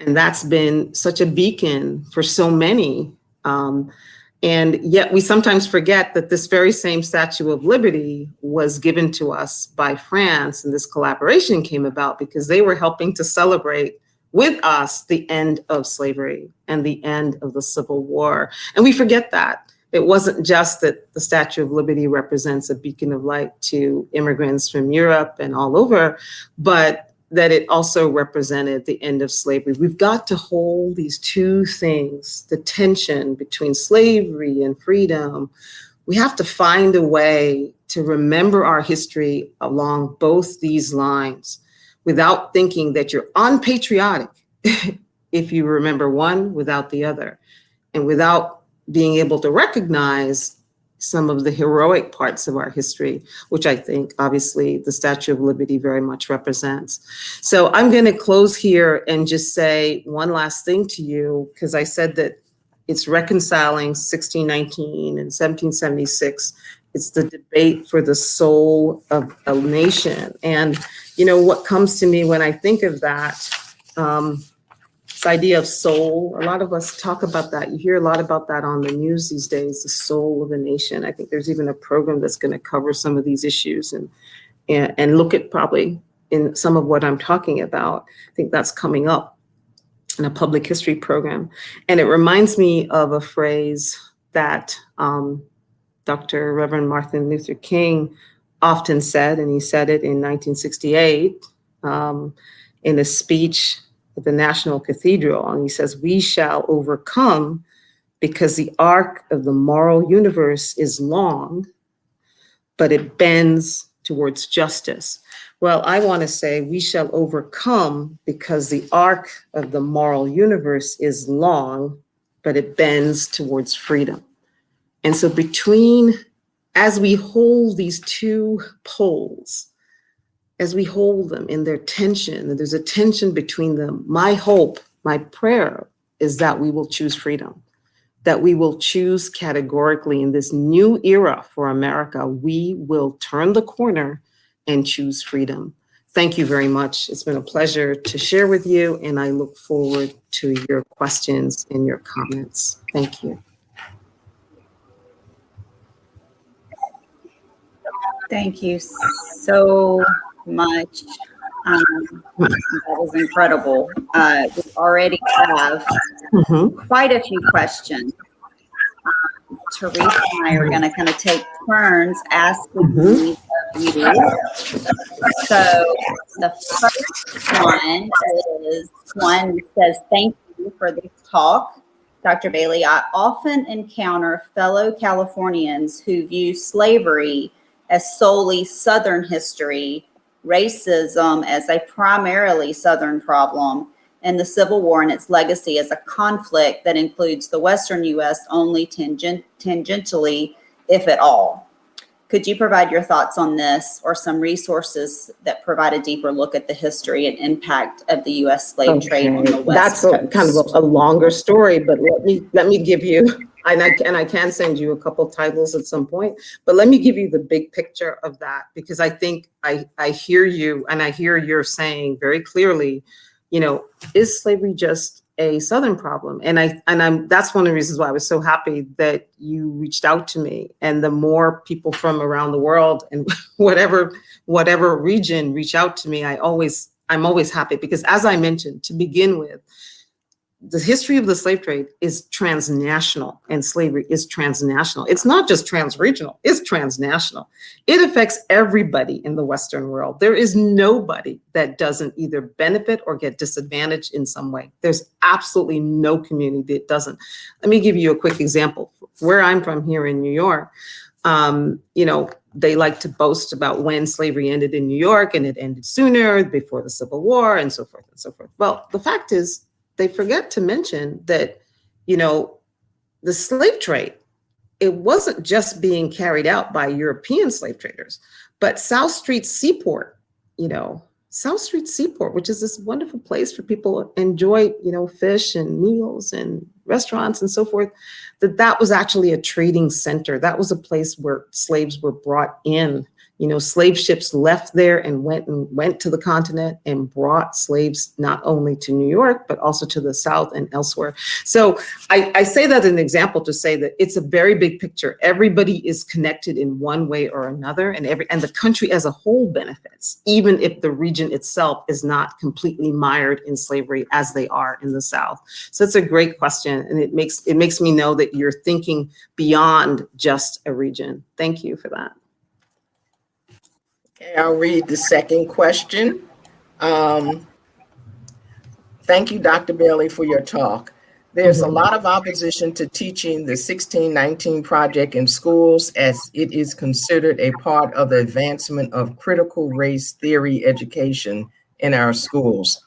And that's been such a beacon for so many. And yet we sometimes forget that this very same Statue of Liberty was given to us by France, and this collaboration came about because they were helping to celebrate with us the end of slavery and the end of the Civil War. And we forget that. It wasn't just that the Statue of Liberty represents a beacon of light to immigrants from Europe and all over, but that it also represented the end of slavery. We've got to hold these two things, the tension between slavery and freedom. We have to find a way to remember our history along both these lines without thinking that you're unpatriotic if you remember one without the other, and without being able to recognize some of the heroic parts of our history, which I think obviously the Statue of Liberty very much represents. So I'm going to close here and just say one last thing to you, because I said that it's reconciling 1619 and 1776. It's the debate for the soul of a nation. And, you know, what comes to me when I think of that, this idea of soul, a lot of us talk about that. You hear a lot about that on the news these days, the soul of a nation. I think there's even a program that's going to cover some of these issues and look at probably in some of what I'm talking about. I think that's coming up in a public history program. And it reminds me of a phrase that Dr. Reverend Martin Luther King often said, and he said it in 1968 in a speech at the National Cathedral. And he says, "We shall overcome because the arc of the moral universe is long, but it bends towards justice." Well, I want to say we shall overcome because the arc of the moral universe is long, but it bends towards freedom. And so as we hold these two poles, as we hold them in their tension, and there's a tension between them, my hope, my prayer is that we will choose freedom, that we will choose categorically in this new era for America, we will turn the corner and choose freedom. Thank you very much. It's been a pleasure to share with you, and I look forward to your questions and your comments. Thank you. Thank you so much. That was incredible. We already have quite a few questions. Teresa and I are going to kind of take turns asking these of you. So the first one says, "Thank you for this talk, Dr. Bailey. I often encounter fellow Californians who view slavery as solely Southern history, racism as a primarily Southern problem, and the Civil War and its legacy as a conflict that includes the Western U.S. only tangentially, if at all. Could you provide your thoughts on this or some resources that provide a deeper look at the history and impact of the U.S. slave trade on the West That's Coast? kind of a longer story, but let me give you, and I can send you a couple titles at some point, but let me give you the big picture of that, because I think I hear you, and I hear you're saying very clearly, is slavery just a Southern problem? And I'm that's one of the reasons why I was so happy that you reached out to me. And the more people from around the world and whatever region reach out to me, I'm always happy, because as I mentioned, to begin with, the history of the slave trade is transnational, and slavery is transnational. It's not just transregional, it's transnational. It affects everybody in the Western world. There is nobody that doesn't either benefit or get disadvantaged in some way. There's absolutely no community that doesn't. Let me give you a quick example. Where I'm from here in New York, they like to boast about when slavery ended in New York, and it ended sooner, before the Civil War, and so forth and so forth. Well, the fact is, they forget to mention that, the slave trade, it wasn't just being carried out by European slave traders, but South Street Seaport, which is this wonderful place for people to enjoy, fish and meals and restaurants and so forth, that was actually a trading center. That was a place where slaves were brought in. Slave ships left there and went to the continent and brought slaves not only to New York, but also to the South and elsewhere. So I say that as an example to say that it's a very big picture. Everybody is connected in one way or another, and the country as a whole benefits, even if the region itself is not completely mired in slavery as they are in the South. So it's a great question, and it makes me know that you're thinking beyond just a region. Thank you for that. Okay, I'll read the second question. Thank you, Dr. Bailey, for your talk. There's a lot of opposition to teaching the 1619 Project in schools, as it is considered a part of the advancement of critical race theory education in our schools.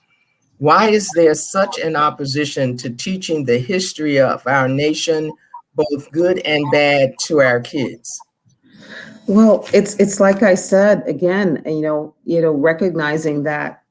Why is there such an opposition to teaching the history of our nation, both good and bad, to our kids? Well, it's like I said, again, recognizing that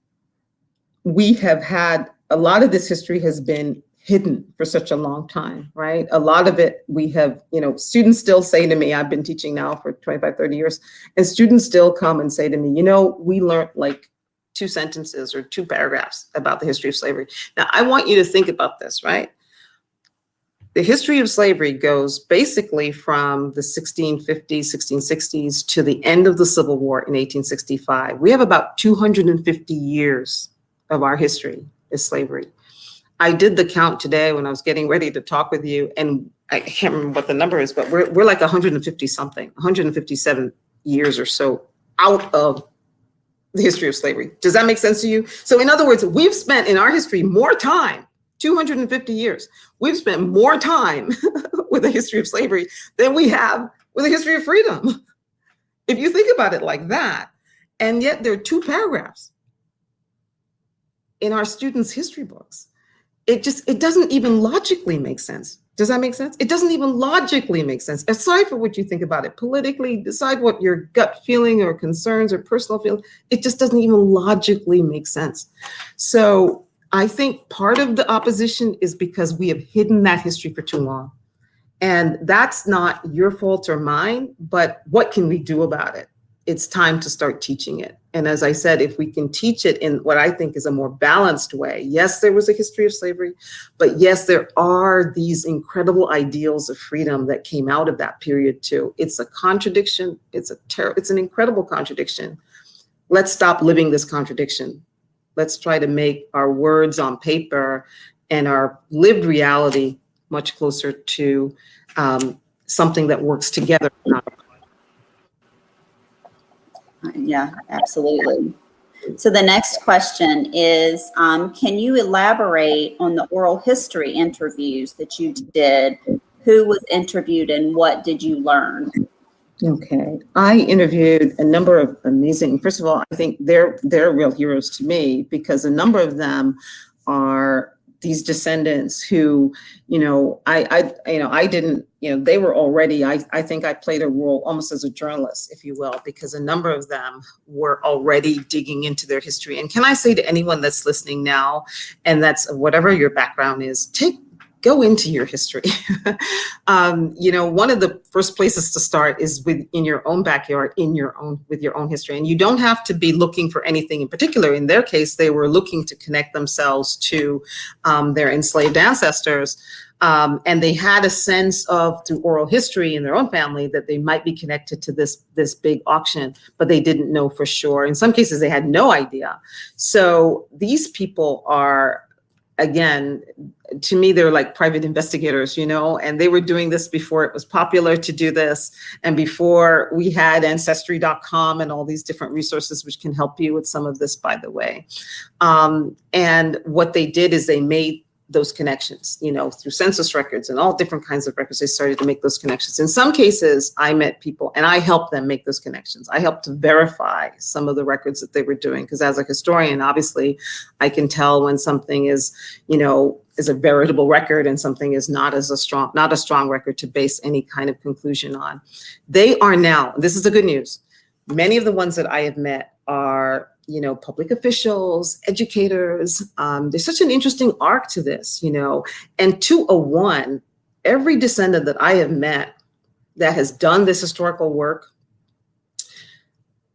we have had a lot of this history has been hidden for such a long time, right? A lot of it we have, students still say to me, I've been teaching now for 25, 30 years, and students still come and say to me, we learned like 2 sentences or 2 paragraphs about the history of slavery. Now, I want you to think about this, right? The history of slavery goes basically from the 1650s, 1660s to the end of the Civil War in 1865. We have about 250 years of our history is slavery. I did the count today when I was getting ready to talk with you, and I can't remember what the number is, but we're like 150 something, 157 years or so out of the history of slavery. Does that make sense to you? So in other words, we've spent in our history more time, 250 years, we've spent more time with the history of slavery than we have with the history of freedom. If you think about it like that, and yet there are 2 paragraphs in our students' history books. It doesn't even logically make sense. Does that make sense? It doesn't even logically make sense. Aside from what you think about it politically, decide what your gut feeling or concerns or personal feeling, it just doesn't even logically make sense. So I think part of the opposition is because we have hidden that history for too long. And that's not your fault or mine, but what can we do about it? It's time to start teaching it. And as I said, if we can teach it in what I think is a more balanced way, yes, there was a history of slavery, but yes, there are these incredible ideals of freedom that came out of that period too. It's a contradiction. It's an incredible contradiction. Let's stop living this contradiction. Let's try to make our words on paper and our lived reality much closer to something that works together. Yeah, absolutely. So the next question is, can you elaborate on the oral history interviews that you did? Who was interviewed and what did you learn? Okay, I interviewed a number of amazing, first of all, I think they're real heroes to me because a number of them are these descendants who, I didn't, they were already, I think I played a role almost as a journalist, if you will, because a number of them were already digging into their history. And can I say to anyone that's listening now, and that's whatever your background is, go into your history. One of the first places to start is in your own backyard, with your own history. And you don't have to be looking for anything in particular. In their case, they were looking to connect themselves to their enslaved ancestors. And they had a sense of, through oral history in their own family, that they might be connected to this big auction, but they didn't know for sure. In some cases, they had no idea. So these people are, again, to me, they're like private investigators, and they were doing this before it was popular to do this, and before we had Ancestry.com and all these different resources which can help you with some of this, by the way. And what they did is they made those connections, through census records and all different kinds of records. They started to make those connections. In some cases, I met people and I helped them make those connections. I helped to verify some of the records that they were doing, because as a historian, obviously, I can tell when something is a veritable record and something is not a strong record to base any kind of conclusion on. They are now, this is the good news, many of the ones that I have met are public officials, educators. There's such an interesting arc to this, and to a one, every descendant that I have met that has done this historical work,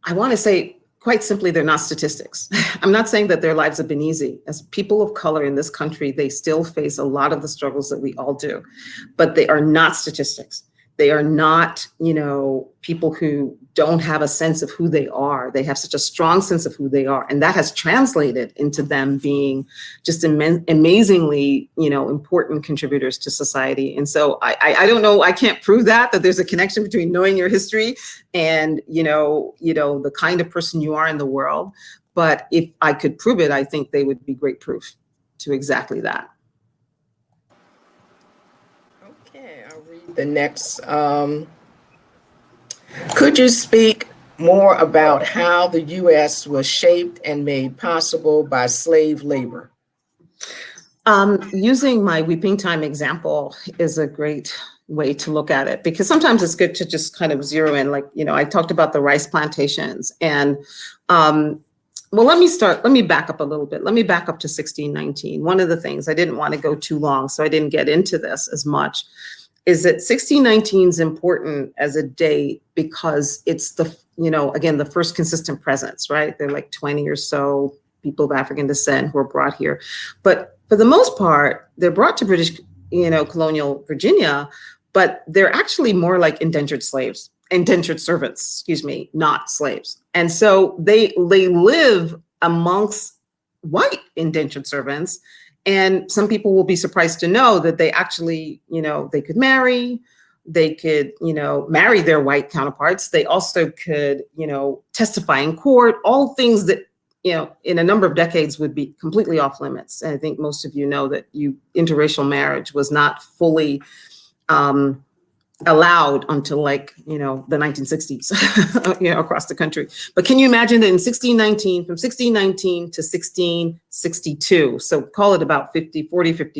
I want to say, quite simply, they're not statistics. I'm not saying that their lives have been easy. As people of color in this country, they still face a lot of the struggles that we all do, but they are not statistics. They are not, people who don't have a sense of who they are. They have such a strong sense of who they are. And that has translated into them being just amazingly, important contributors to society. And so I don't know, I can't prove that there's a connection between knowing your history and, the kind of person you are in the world. But if I could prove it, I think they would be great proof to exactly that. Okay, I'll read the next. Could you speak more about how the U.S. was shaped and made possible by slave labor? Using my weeping time example is a great way to look at it, because sometimes it's good to just kind of zero in, like, I talked about the rice plantations, and let me back up a little bit. Let me back up to 1619. One of the things, I didn't want to go too long, so I didn't get into this as much, is that 1619 is important as a date because it's the, again, the first consistent presence, right? There are like 20 or so people of African descent who are brought here. But for the most part, they're brought to British, colonial Virginia, but they're actually more like indentured servants, not slaves. And so they live amongst white indentured servants. And some people will be surprised to know that they actually, they could marry, marry their white counterparts. They also could, testify in court, all things that, in a number of decades would be completely off limits. And I think most of you know that interracial marriage was not fully allowed until the 1960s, across the country. But can you imagine that in 1619, from 1619 to 1662, so call it about 50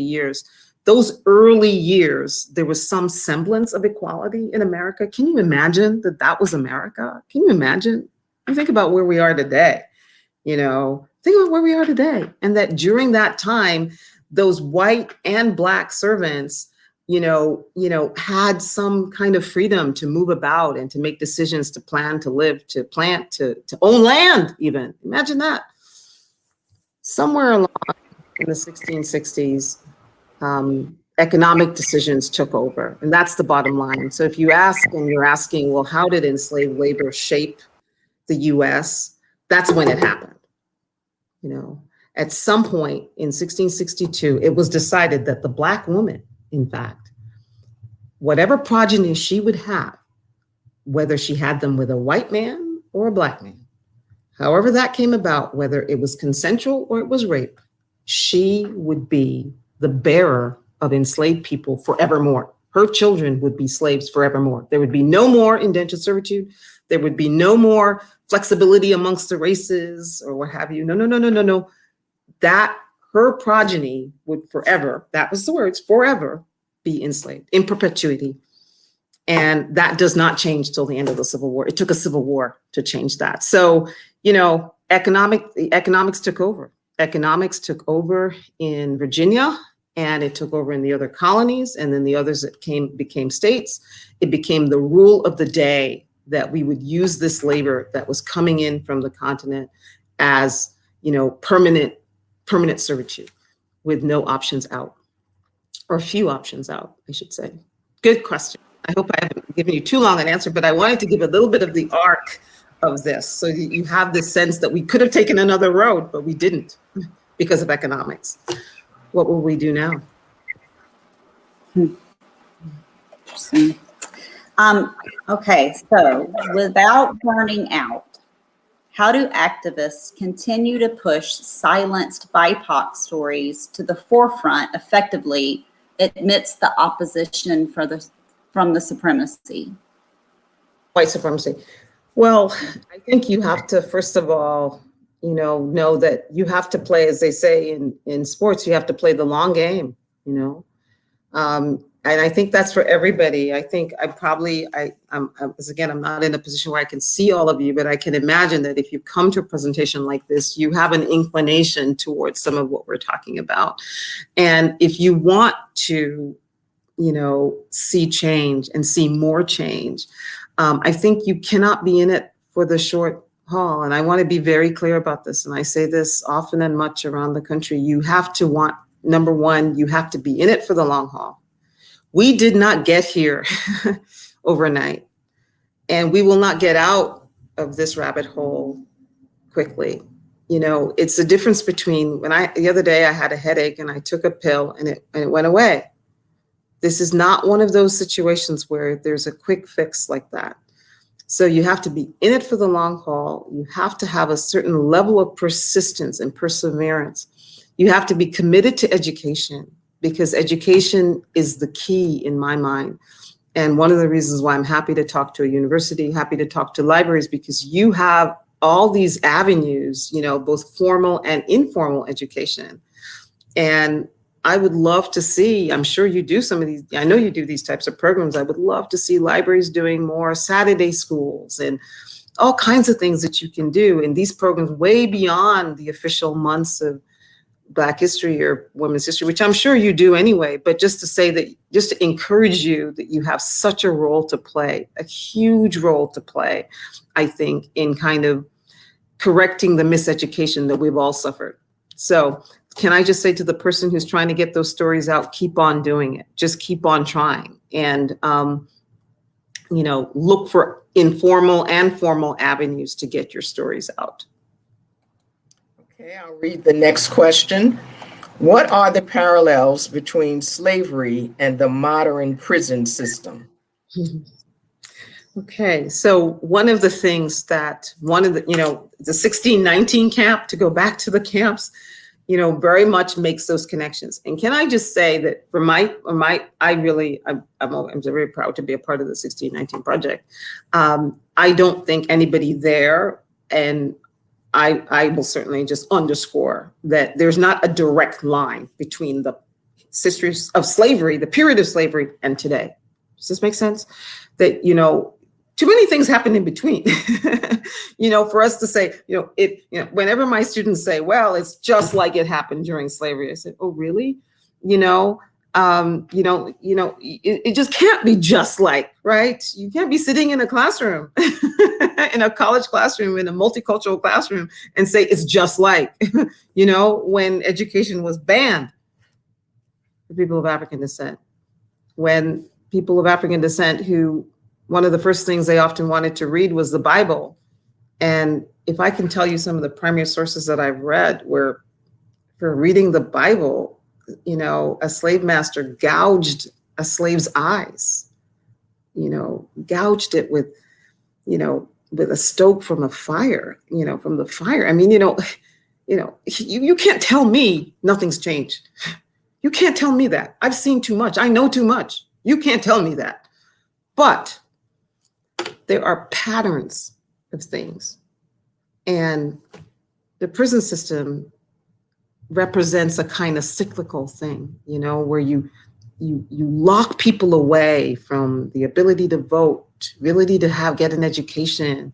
years, those early years, there was some semblance of equality in America. Can you imagine that was America? Can you imagine? You think about where we are today, think about where we are today. And that during that time, those white and Black servants had some kind of freedom to move about and to make decisions, to plan, to live, to plant, to own land even. Imagine that. Somewhere along in the 1660s, economic decisions took over, and that's the bottom line. So if you ask, and you're asking, well, how did enslaved labor shape the US? That's when it happened. At some point in 1662, it was decided that the Black woman, in fact, whatever progeny she would have, whether she had them with a white man or a Black man, however that came about, whether it was consensual or it was rape, she would be the bearer of enslaved people forevermore. Her children would be slaves forevermore. There would be no more indentured servitude. There would be no more flexibility amongst the races or what have you. No. That her progeny would forever, that was the words, forever be enslaved in perpetuity. And that does not change till the end of the Civil War. It took a Civil War to change that. So, economics took over. Economics took over in Virginia, and it took over in the other colonies, and then the others that became states. It became the rule of the day that we would use this labor that was coming in from the continent as, permanent servitude with no options out, or few options out, I should say. Good question. I hope I haven't given you too long an answer, but I wanted to give a little bit of the arc of this so that you have this sense that we could have taken another road, but we didn't because of economics. What will we do now? Interesting. Okay, so without burning out, how do activists continue to push silenced BIPOC stories to the forefront effectively amidst the opposition from the supremacy? White supremacy. Well, I think you have to, first of all, know that you have to play, as they say in sports, you have to play the long game, and I think that's for everybody. I think I'm not in a position where I can see all of you, but I can imagine that if you come to a presentation like this, you have an inclination towards some of what we're talking about. And if you want to, see change and see more change, I think you cannot be in it for the short haul. And I want to be very clear about this. And I say this often and much around the country. You have to want, number one, you have to be in it for the long haul. We did not get here overnight, and we will not get out of this rabbit hole quickly. It's the difference between the other day I had a headache and I took a pill and it went away. This is not one of those situations where there's a quick fix like that. So you have to be in it for the long haul. You have to have a certain level of persistence and perseverance. You have to be committed to education, because education is the key in my mind. And one of the reasons why I'm happy to talk to a university, happy to talk to libraries, because you have all these avenues, both formal and informal education. And I would love to see, I'm sure you do some of these, I know you do these types of programs. I would love to see libraries doing more Saturday schools and all kinds of things that you can do in these programs way beyond the official months of Black history or women's history, which I'm sure you do anyway, but just to say that, just to encourage you that you have such a role to play, a huge role to play, I think, in kind of correcting the miseducation that we've all suffered. So can I just say to the person who's trying to get those stories out, keep on doing it, just keep on trying, and look for informal and formal avenues to get your stories out. Okay, I'll read the next question. What are the parallels between slavery and the modern prison system? Okay, so one of the things that the 1619 camp, to go back to the camps, very much makes those connections. And can I just say that I'm very proud to be a part of the 1619 project. I don't think anybody there, and I will certainly just underscore that there's not a direct line between the histories of slavery, the period of slavery, and today. Does this make sense? That, too many things happen in between. For us to say, whenever my students say, well, it's just like it happened during slavery, I said, oh, really? It just can't be just like, right? You can't be sitting in a classroom, in a college classroom, in a multicultural classroom, and say it's just like, when education was banned for people of African descent, when people of African descent who, one of the first things they often wanted to read was the Bible. And if I can tell you some of the primary sources that I've read where for reading the Bible, a slave master gouged a slave's eyes, gouged it with a stoke from a fire, from the fire. I mean, you can't tell me nothing's changed. You can't tell me that. I've seen too much. I know too much. You can't tell me that. But there are patterns of things. And the prison system represents a kind of cyclical thing, you know, where you lock people away from the ability to vote, ability to get an education.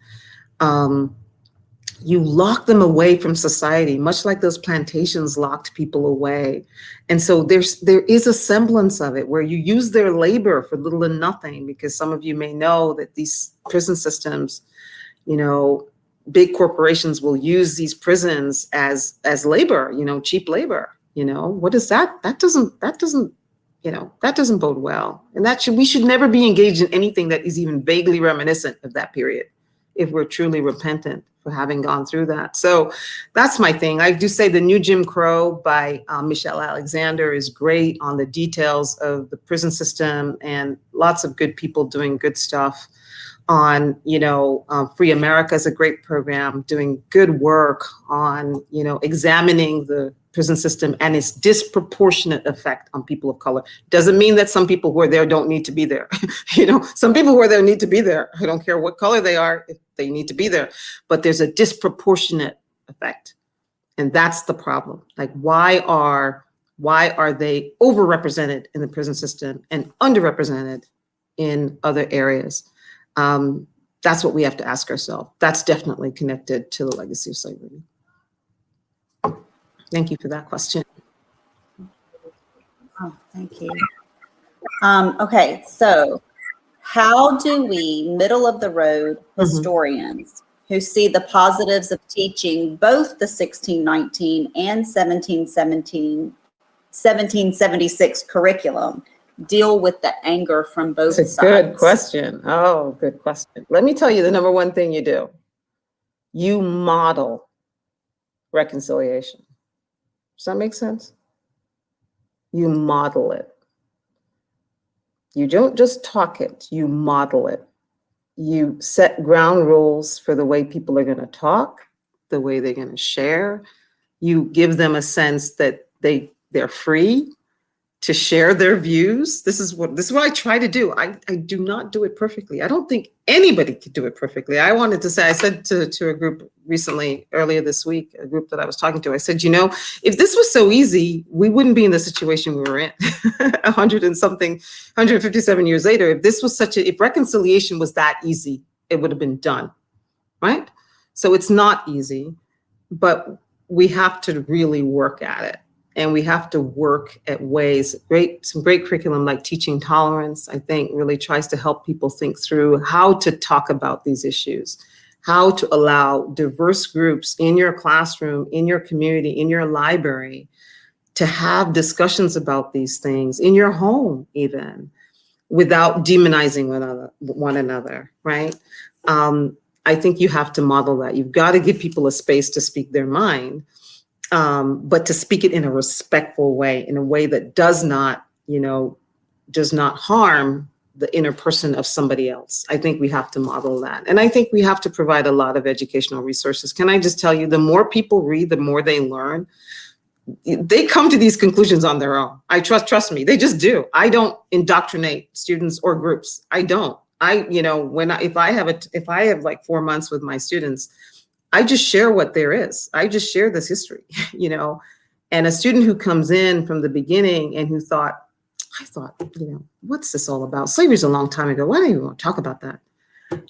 You lock them away from society, much like those plantations locked people away. And so there is a semblance of it where you use their labor for little and nothing, because some of you may know that these prison systems, you know, big corporations will use these prisons as labor, you know, cheap labor. You know, what is that? That doesn't, you know, that doesn't bode well. And we should never be engaged in anything that is even vaguely reminiscent of that period, if we're truly repentant for having gone through that. So that's my thing. I do say The New Jim Crow by Michelle Alexander is great on the details of the prison system, and lots of good people doing good stuff on, you know, Free America is a great program doing good work on, you know, examining the prison system and its disproportionate effect on people of color. Doesn't mean that some people who are there don't need to be there. You know, some people who are there need to be there. I don't care what color they are, if they need to be there, but there's a disproportionate effect. And that's the problem. Like, why are they overrepresented in the prison system and underrepresented in other areas? That's what we have to ask ourselves. That's definitely connected to the legacy of slavery. Thank you for that question. Oh, thank you. Okay, so how do we, middle of the road historians who see the positives of teaching both the 1619 and 1776 curriculum deal with the anger from both sides? That's a good question. Oh, good question. Let me tell you the number one thing you do. You model reconciliation. Does that make sense? You model it. You don't just talk it, you model it. You set ground rules for the way people are going to talk, the way they're going to share. You give them a sense that they're free to share their views. This is what I try to do. I do not do it perfectly. I don't think anybody could do it perfectly. I wanted to say, I said to a group recently, earlier this week, a group that I was talking to, I said, you know, if this was so easy, we wouldn't be in the situation we were in 157 years later. If this was if reconciliation was that easy, it would have been done, right? So it's not easy, but we have to really work at it. And we have to work at ways, some great curriculum like Teaching Tolerance, I think really tries to help people think through how to talk about these issues, how to allow diverse groups in your classroom, in your community, in your library, to have discussions about these things, in your home even, without demonizing one another, right? I think you have to model that. You've got to give people a space to speak their mind. But to speak it in a respectful way, in a way that does not harm the inner person of somebody else. I think we have to model that. And I think we have to provide a lot of educational resources. Can I just tell you, the more people read, the more they learn. They come to these conclusions on their own. Trust me, they just do. I don't indoctrinate students or groups. I don't. If I have like 4 months with my students, I just share what there is. I just share this history, you know, and a student who comes in from the beginning and who thought, you know, what's this all about? Slavery's a long time ago. Why don't you want to talk about that?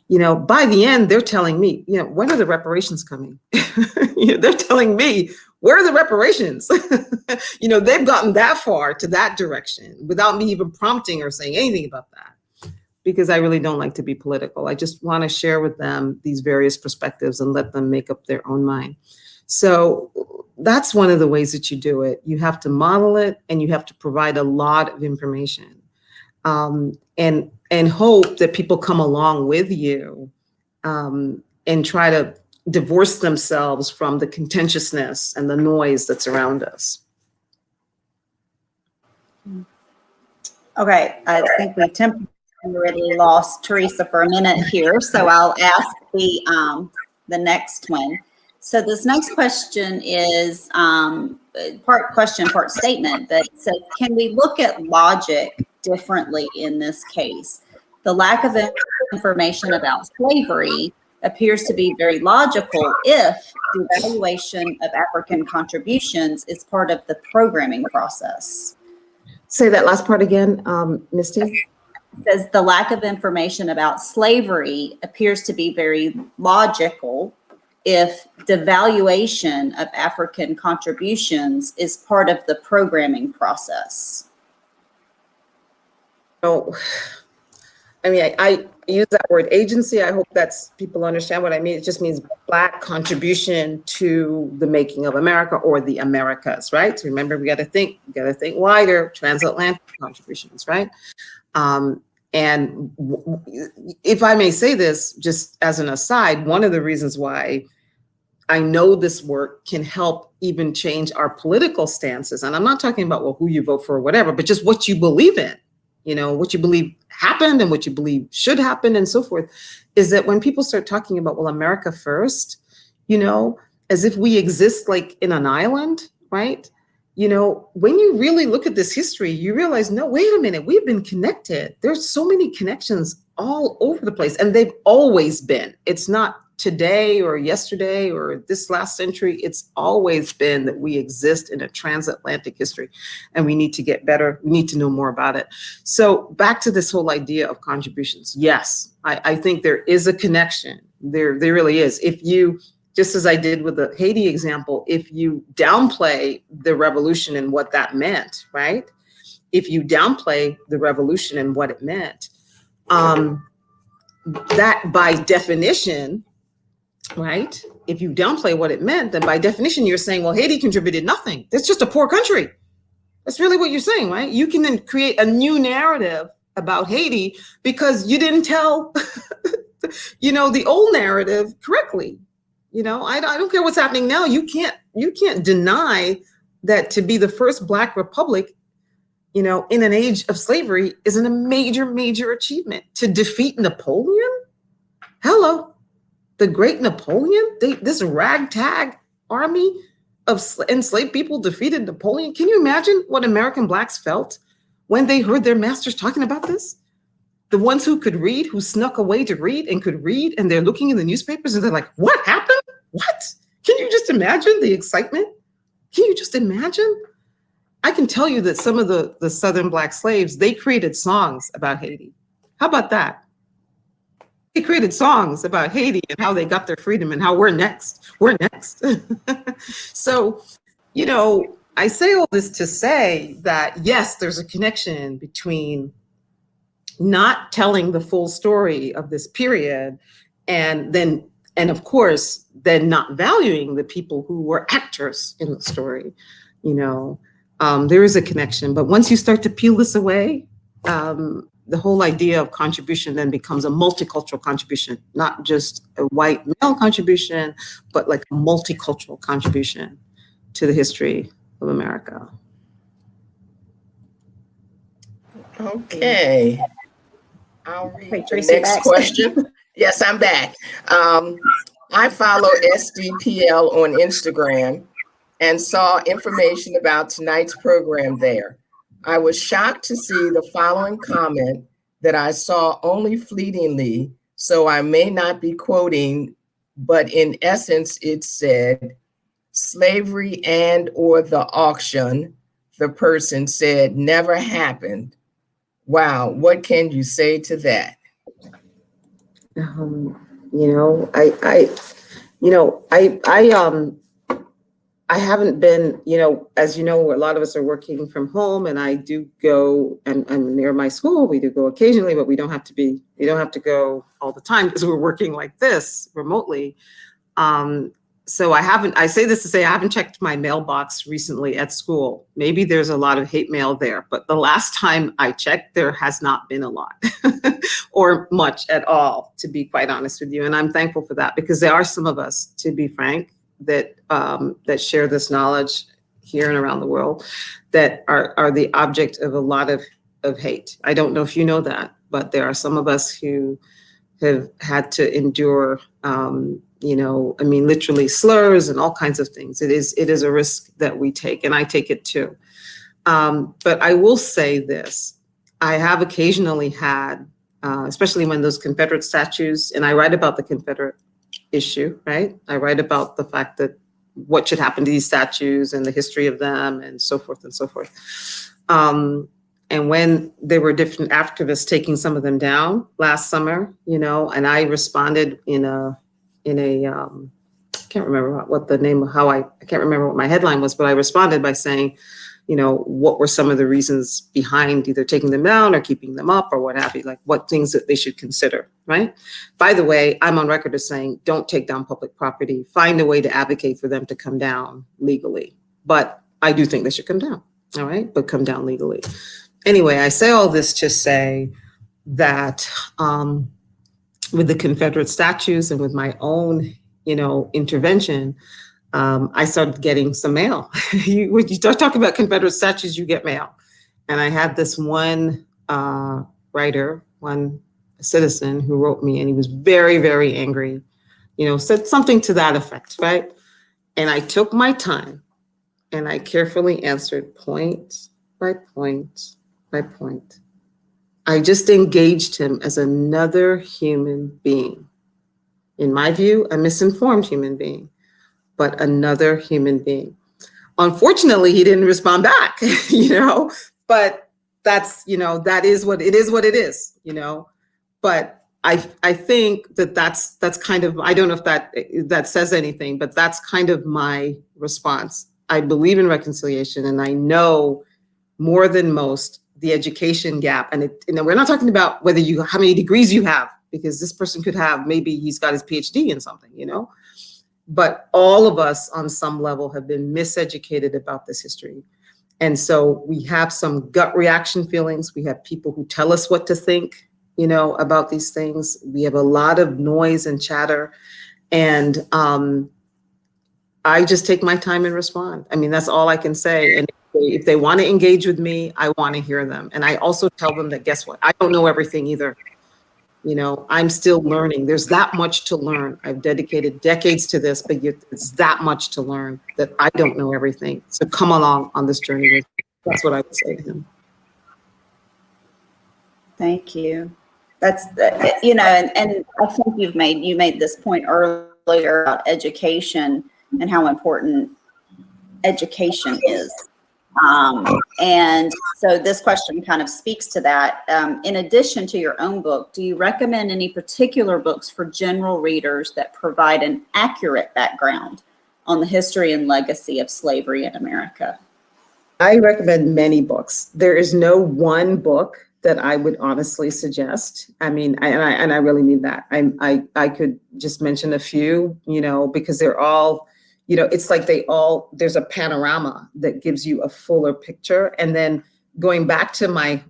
You know, by the end, they're telling me, you know, when are the reparations coming? You know, they're telling me, where are the reparations? You know, they've gotten that far to that direction without me even prompting or saying anything about that. Because I really don't like to be political. I just want to share with them these various perspectives and let them make up their own mind. So that's one of the ways that you do it. You have to model it, and you have to provide a lot of information, and hope that people come along with you, and try to divorce themselves from the contentiousness and the noise that's around us. Okay, I think we already lost Teresa for a minute here, so I'll ask the next one. So this next question is part question, part statement, but it says, can we look at logic differently in this case? The lack of information about slavery appears to be very logical if the evaluation of African contributions is part of the programming process. Say that last part again, Misty. Says the lack of information about slavery appears to be very logical if the valuation of African contributions is part of the programming process. No, I mean, I use that word agency. I hope that's people understand what I mean. It just means Black contribution to the making of America or the Americas, right? So remember, we got to think wider, transatlantic contributions, right? And if I may say this, just as an aside, one of the reasons why I know this work can help even change our political stances, and I'm not talking about, well, who you vote for or whatever, but just what you believe in, you know, what you believe happened and what you believe should happen and so forth, is that when people start talking about, well, America first, you know, as if we exist like in an island, right? You know, when you really look at this history, you realize, no, wait a minute, we've been connected. There's so many connections all over the place, and they've always been. It's not today or yesterday or this last century. It's always been that we exist in a transatlantic history, and we need to get better. We need to know more about it. So back to this whole idea of contributions. Yes, I think there is a connection. There really is. If you, just as I did with the Haiti example, if you downplay the revolution and what that meant, right? If you downplay the revolution and what it meant, that by definition, right? If you downplay what it meant, then by definition, you're saying, well, Haiti contributed nothing. It's just a poor country. That's really what you're saying, right? You can then create a new narrative about Haiti because you didn't tell, you know, the old narrative correctly. You know, I don't care what's happening now. You can't deny that to be the first Black republic, you know, in an age of slavery is a major achievement. To defeat Napoleon? Hello, the great Napoleon? This ragtag army of enslaved people defeated Napoleon. Can you imagine what American Blacks felt when they heard their masters talking about this? The ones who could read, who snuck away to read and could read, and they're looking in the newspapers and they're like, what happened? What? Can you just imagine the excitement? Can you just imagine? I can tell you that some of the Southern Black slaves, they created songs about Haiti. How about that? They created songs about Haiti and how they got their freedom and how we're next. We're next. So, you know, I say all this to say that, yes, there's a connection between not telling the full story of this period and of course, then not valuing the people who were actors in the story. You know, there is a connection, but once you start to peel this away, the whole idea of contribution then becomes a multicultural contribution, not just a white male contribution, but like a multicultural contribution to the history of America. Okay. I'll read Wait, the Tracy, next back. question. Yes, I'm back. I follow SDPL on Instagram and saw information about tonight's program there. I was shocked to see the following comment that I saw only fleetingly, so I may not be quoting, but in essence, it said, slavery and or the auction, the person said, never happened. Wow, what can you say to that? I haven't been, you know, as you know, a lot of us are working from home, and I do go, and I'm near my school. We do go occasionally, but we don't have to go all the time because we're working like this remotely. So I say this to say I haven't checked my mailbox recently at school. Maybe there's a lot of hate mail there, but the last time I checked, there has not been a lot or much at all, to be quite honest with you. And I'm thankful for that, because there are some of us, to be frank, that share this knowledge here and around the world that are the object of a lot of hate. I don't know if you know that, but there are some of us who have had to endure literally slurs and all kinds of things. It is a risk that we take, and I take it too. But I will say this, I have occasionally had, especially when those Confederate statues, and I write about the Confederate issue, right? I write about the fact that what should happen to these statues and the history of them and so forth and so forth. And when there were different activists taking some of them down last summer, you know, and I responded in a I can't remember what the name of I can't remember what my headline was, but I responded by saying, you know, what were some of the reasons behind either taking them down or keeping them up or what have you, like what things that they should consider, right? By the way, I'm on record as saying, don't take down public property, find a way to advocate for them to come down legally. But I do think they should come down, all right, but come down legally. Anyway, I say all this to say that with the Confederate statues and with my own, you know, intervention, I started getting some mail. When you start talking about Confederate statues, you get mail. And I had this one writer, one citizen who wrote me, and he was very, very angry, you know, said something to that effect, right? And I took my time and I carefully answered point by point by point. I just engaged him as another human being. In my view, a misinformed human being, but another human being. Unfortunately, he didn't respond back, you know, but that's, you know, that is what it is, you know. But I think that that's kind of, I don't know if that says anything, but that's kind of my response. I believe in reconciliation, and I know more than most the education gap. And you know, we're not talking about whether how many degrees you have, because this person could have, maybe he's got his PhD in something, you know. But all of us on some level have been miseducated about this history. And so we have some gut reaction feelings. We have people who tell us what to think, you know, about these things. We have a lot of noise and chatter. And I just take my time and respond. I mean, that's all I can say. And if they want to engage with me, I want to hear them. And I also tell them that, guess what? I don't know everything either. You know, I'm still learning. There's that much to learn. I've dedicated decades to this, but it's that much to learn that I don't know everything. So come along on this journey with me. That's what I would say to him. Thank you. That's, you know, and I think you made this point earlier about education and how important education is. And so this question kind of speaks to that. In addition to your own book, do you recommend any particular books for general readers that provide an accurate background on the history and legacy of slavery in America? I recommend many books. There is no one book that I would honestly suggest. I mean, and I really mean that. I could just mention a few, you know, because they're all, you know, it's like there's a panorama that gives you a fuller picture. And then going back to my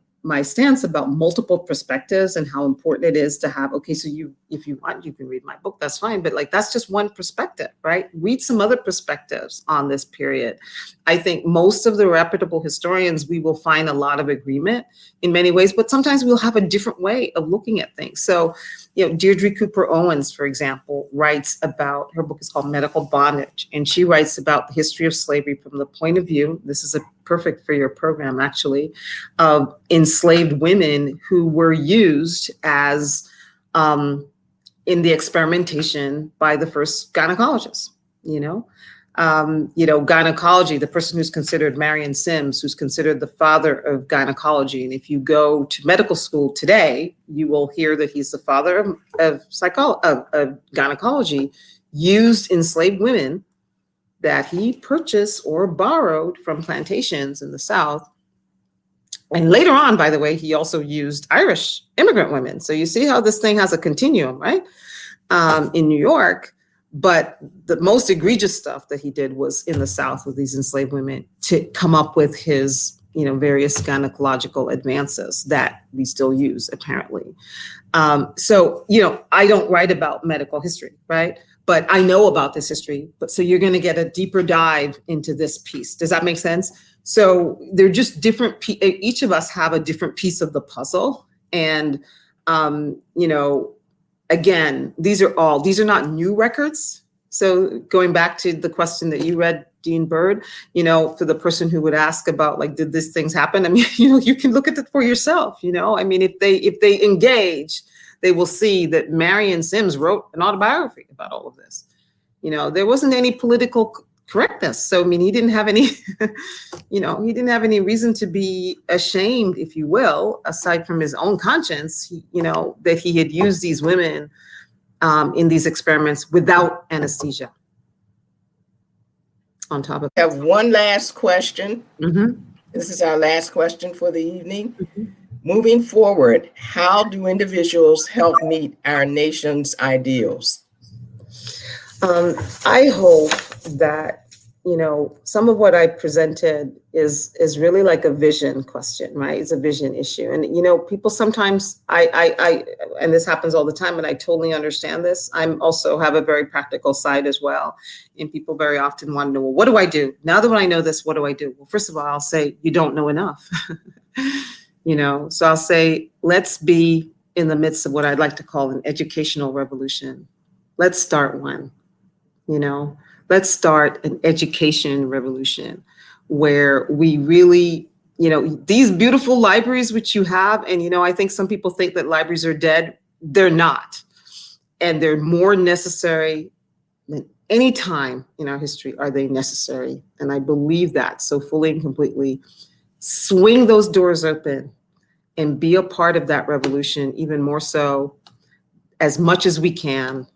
stance about multiple perspectives and how important it is to have, okay, so if you want, you can read my book, that's fine. But like, that's just one perspective, right? Read some other perspectives on this period. I think most of the reputable historians, we will find a lot of agreement in many ways, but sometimes we'll have a different way of looking at things. So, you know, Deirdre Cooper Owens, for example, writes about, her book is called Medical Bondage, and she writes about the history of slavery from the point of view, this is perfect for your program actually, of enslaved women who were used as in the experimentation by the first gynecologists, you know, gynecology, the person who's considered Marion Sims, who's considered the father of gynecology. And if you go to medical school today, you will hear that he's the father of gynecology, used enslaved women that he purchased or borrowed from plantations in the South. And later on, by the way, he also used Irish immigrant women. So you see how this thing has a continuum, right? In New York. But the most egregious stuff that he did was in the South with these enslaved women to come up with his, you know, various gynecological advances that we still use, apparently. So, you know, I don't write about medical history, right? But I know about this history. But so you're going to get a deeper dive into this piece. Does that make sense? So they're just different. Each of us have a different piece of the puzzle. And, you know, again, these are not new records. So going back to the question that you read, Dean Bird, you know, for the person who would ask about, like, did these things happen? I mean, you know, you can look at it for yourself, you know, I mean, if they engage, they will see that Marion Sims wrote an autobiography about all of this. There wasn't any political correctness. So, I mean, he didn't have any, he didn't have any reason to be ashamed, if you will, aside from his own conscience, that he had used these women in these experiments without anesthesia. On top of I have one last question. Mm-hmm. This is our last question for the evening. Mm-hmm. Moving forward, how do individuals help meet our nation's ideals? I hope that, some of what I presented is really like a vision question, right? It's a vision issue. And, people sometimes, and this happens all the time, and I totally understand this. I'm also have a very practical side as well. And people very often want to know, well, what do I do? Now that I know this, what do I do? Well, first of all, I'll say, you don't know enough. So I'll say, let's be in the midst of what I'd like to call an educational revolution. Let's start one. Let's start an education revolution where we really, these beautiful libraries which you have, and, I think some people think that libraries are dead. They're not. And they're more necessary than any time in our history are they necessary. And I believe that so fully and completely. Swing those doors open and be a part of that revolution, even more so, as much as we can.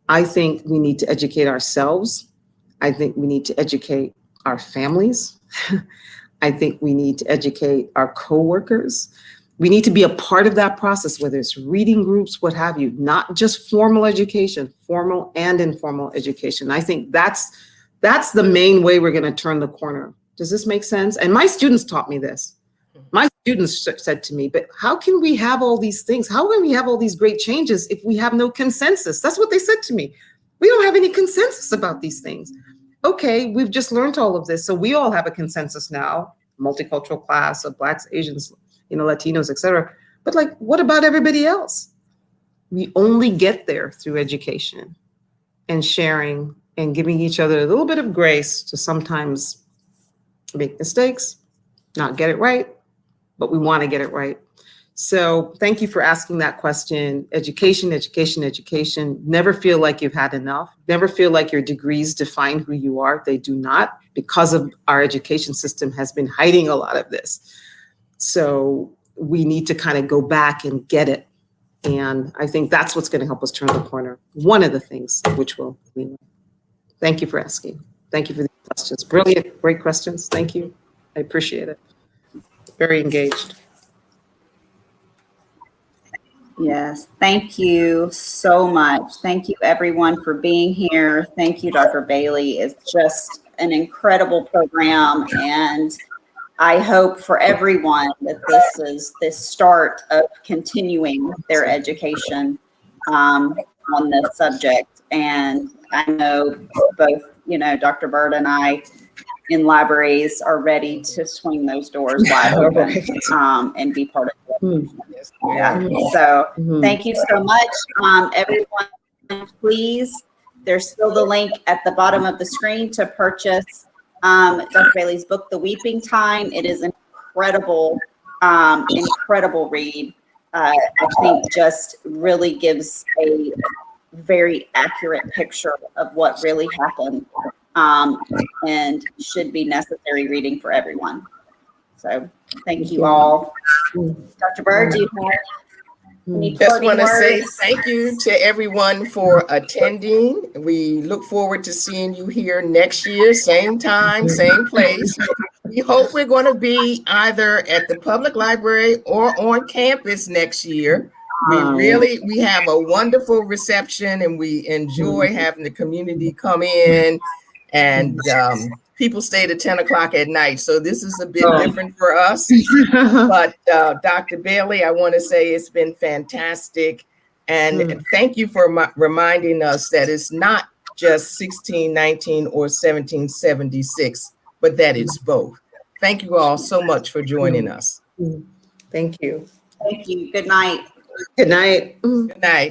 I think we need to educate ourselves. I think we need to educate our families. I think we need to educate our coworkers. We need to be a part of that process, whether it's reading groups, what have you, not just formal education, formal and informal education. I think that's the main way we're going to turn the corner. Does this make sense? And my students taught me this. My students said to me, but how can we have all these things? How can we have all these great changes if we have no consensus? That's what they said to me. We don't have any consensus about these things. Okay, we've just learned all of this. So we all have a consensus now, multicultural class of Blacks, Asians, Latinos, et cetera. But what about everybody else? We only get there through education and sharing and giving each other a little bit of grace to sometimes make mistakes, not get it right, but we want to get it right. So thank you for asking that question. Education, education, education. Never feel like you've had enough. Never feel like your degrees define who you are. They do not, because of our education system has been hiding a lot of this. So we need to kind of go back and get it. And I think that's what's going to help us turn the corner. One of the things which will. Thank you for asking. Thank you for the questions. Brilliant, great questions. Thank you. I appreciate it. Very engaged. Yes, thank you so much. Thank you everyone for being here. Thank you, Dr. Bailey. It's just an incredible program, and I hope for everyone that this is the start of continuing their education on this subject. And I know both, Dr. Bird and I in libraries are ready to swing those doors wide open and be part of it. Yeah. So thank you so much. Everyone, please, there's still the link at the bottom of the screen to purchase Dr. Bailey's book, The Weeping Time. It is an incredible read. I think just really gives a very accurate picture of what really happened. And should be necessary reading for everyone. So thank you all. Dr. Bird, do you have any just want to words? say thank you to everyone for attending. We look forward to seeing you here next year, same time, same place. We hope we're going to be either at the public library or on campus next year. We have a wonderful reception, and we enjoy having the community come in. And people stay to 10 o'clock at night. So this is a bit different for us. But Dr. Bailey, I want to say it's been fantastic. And thank you for reminding us that it's not just 1619 or 1776, but that it's both. Thank you all so much for joining us. Thank you. Thank you. Good night. Good night. Good night.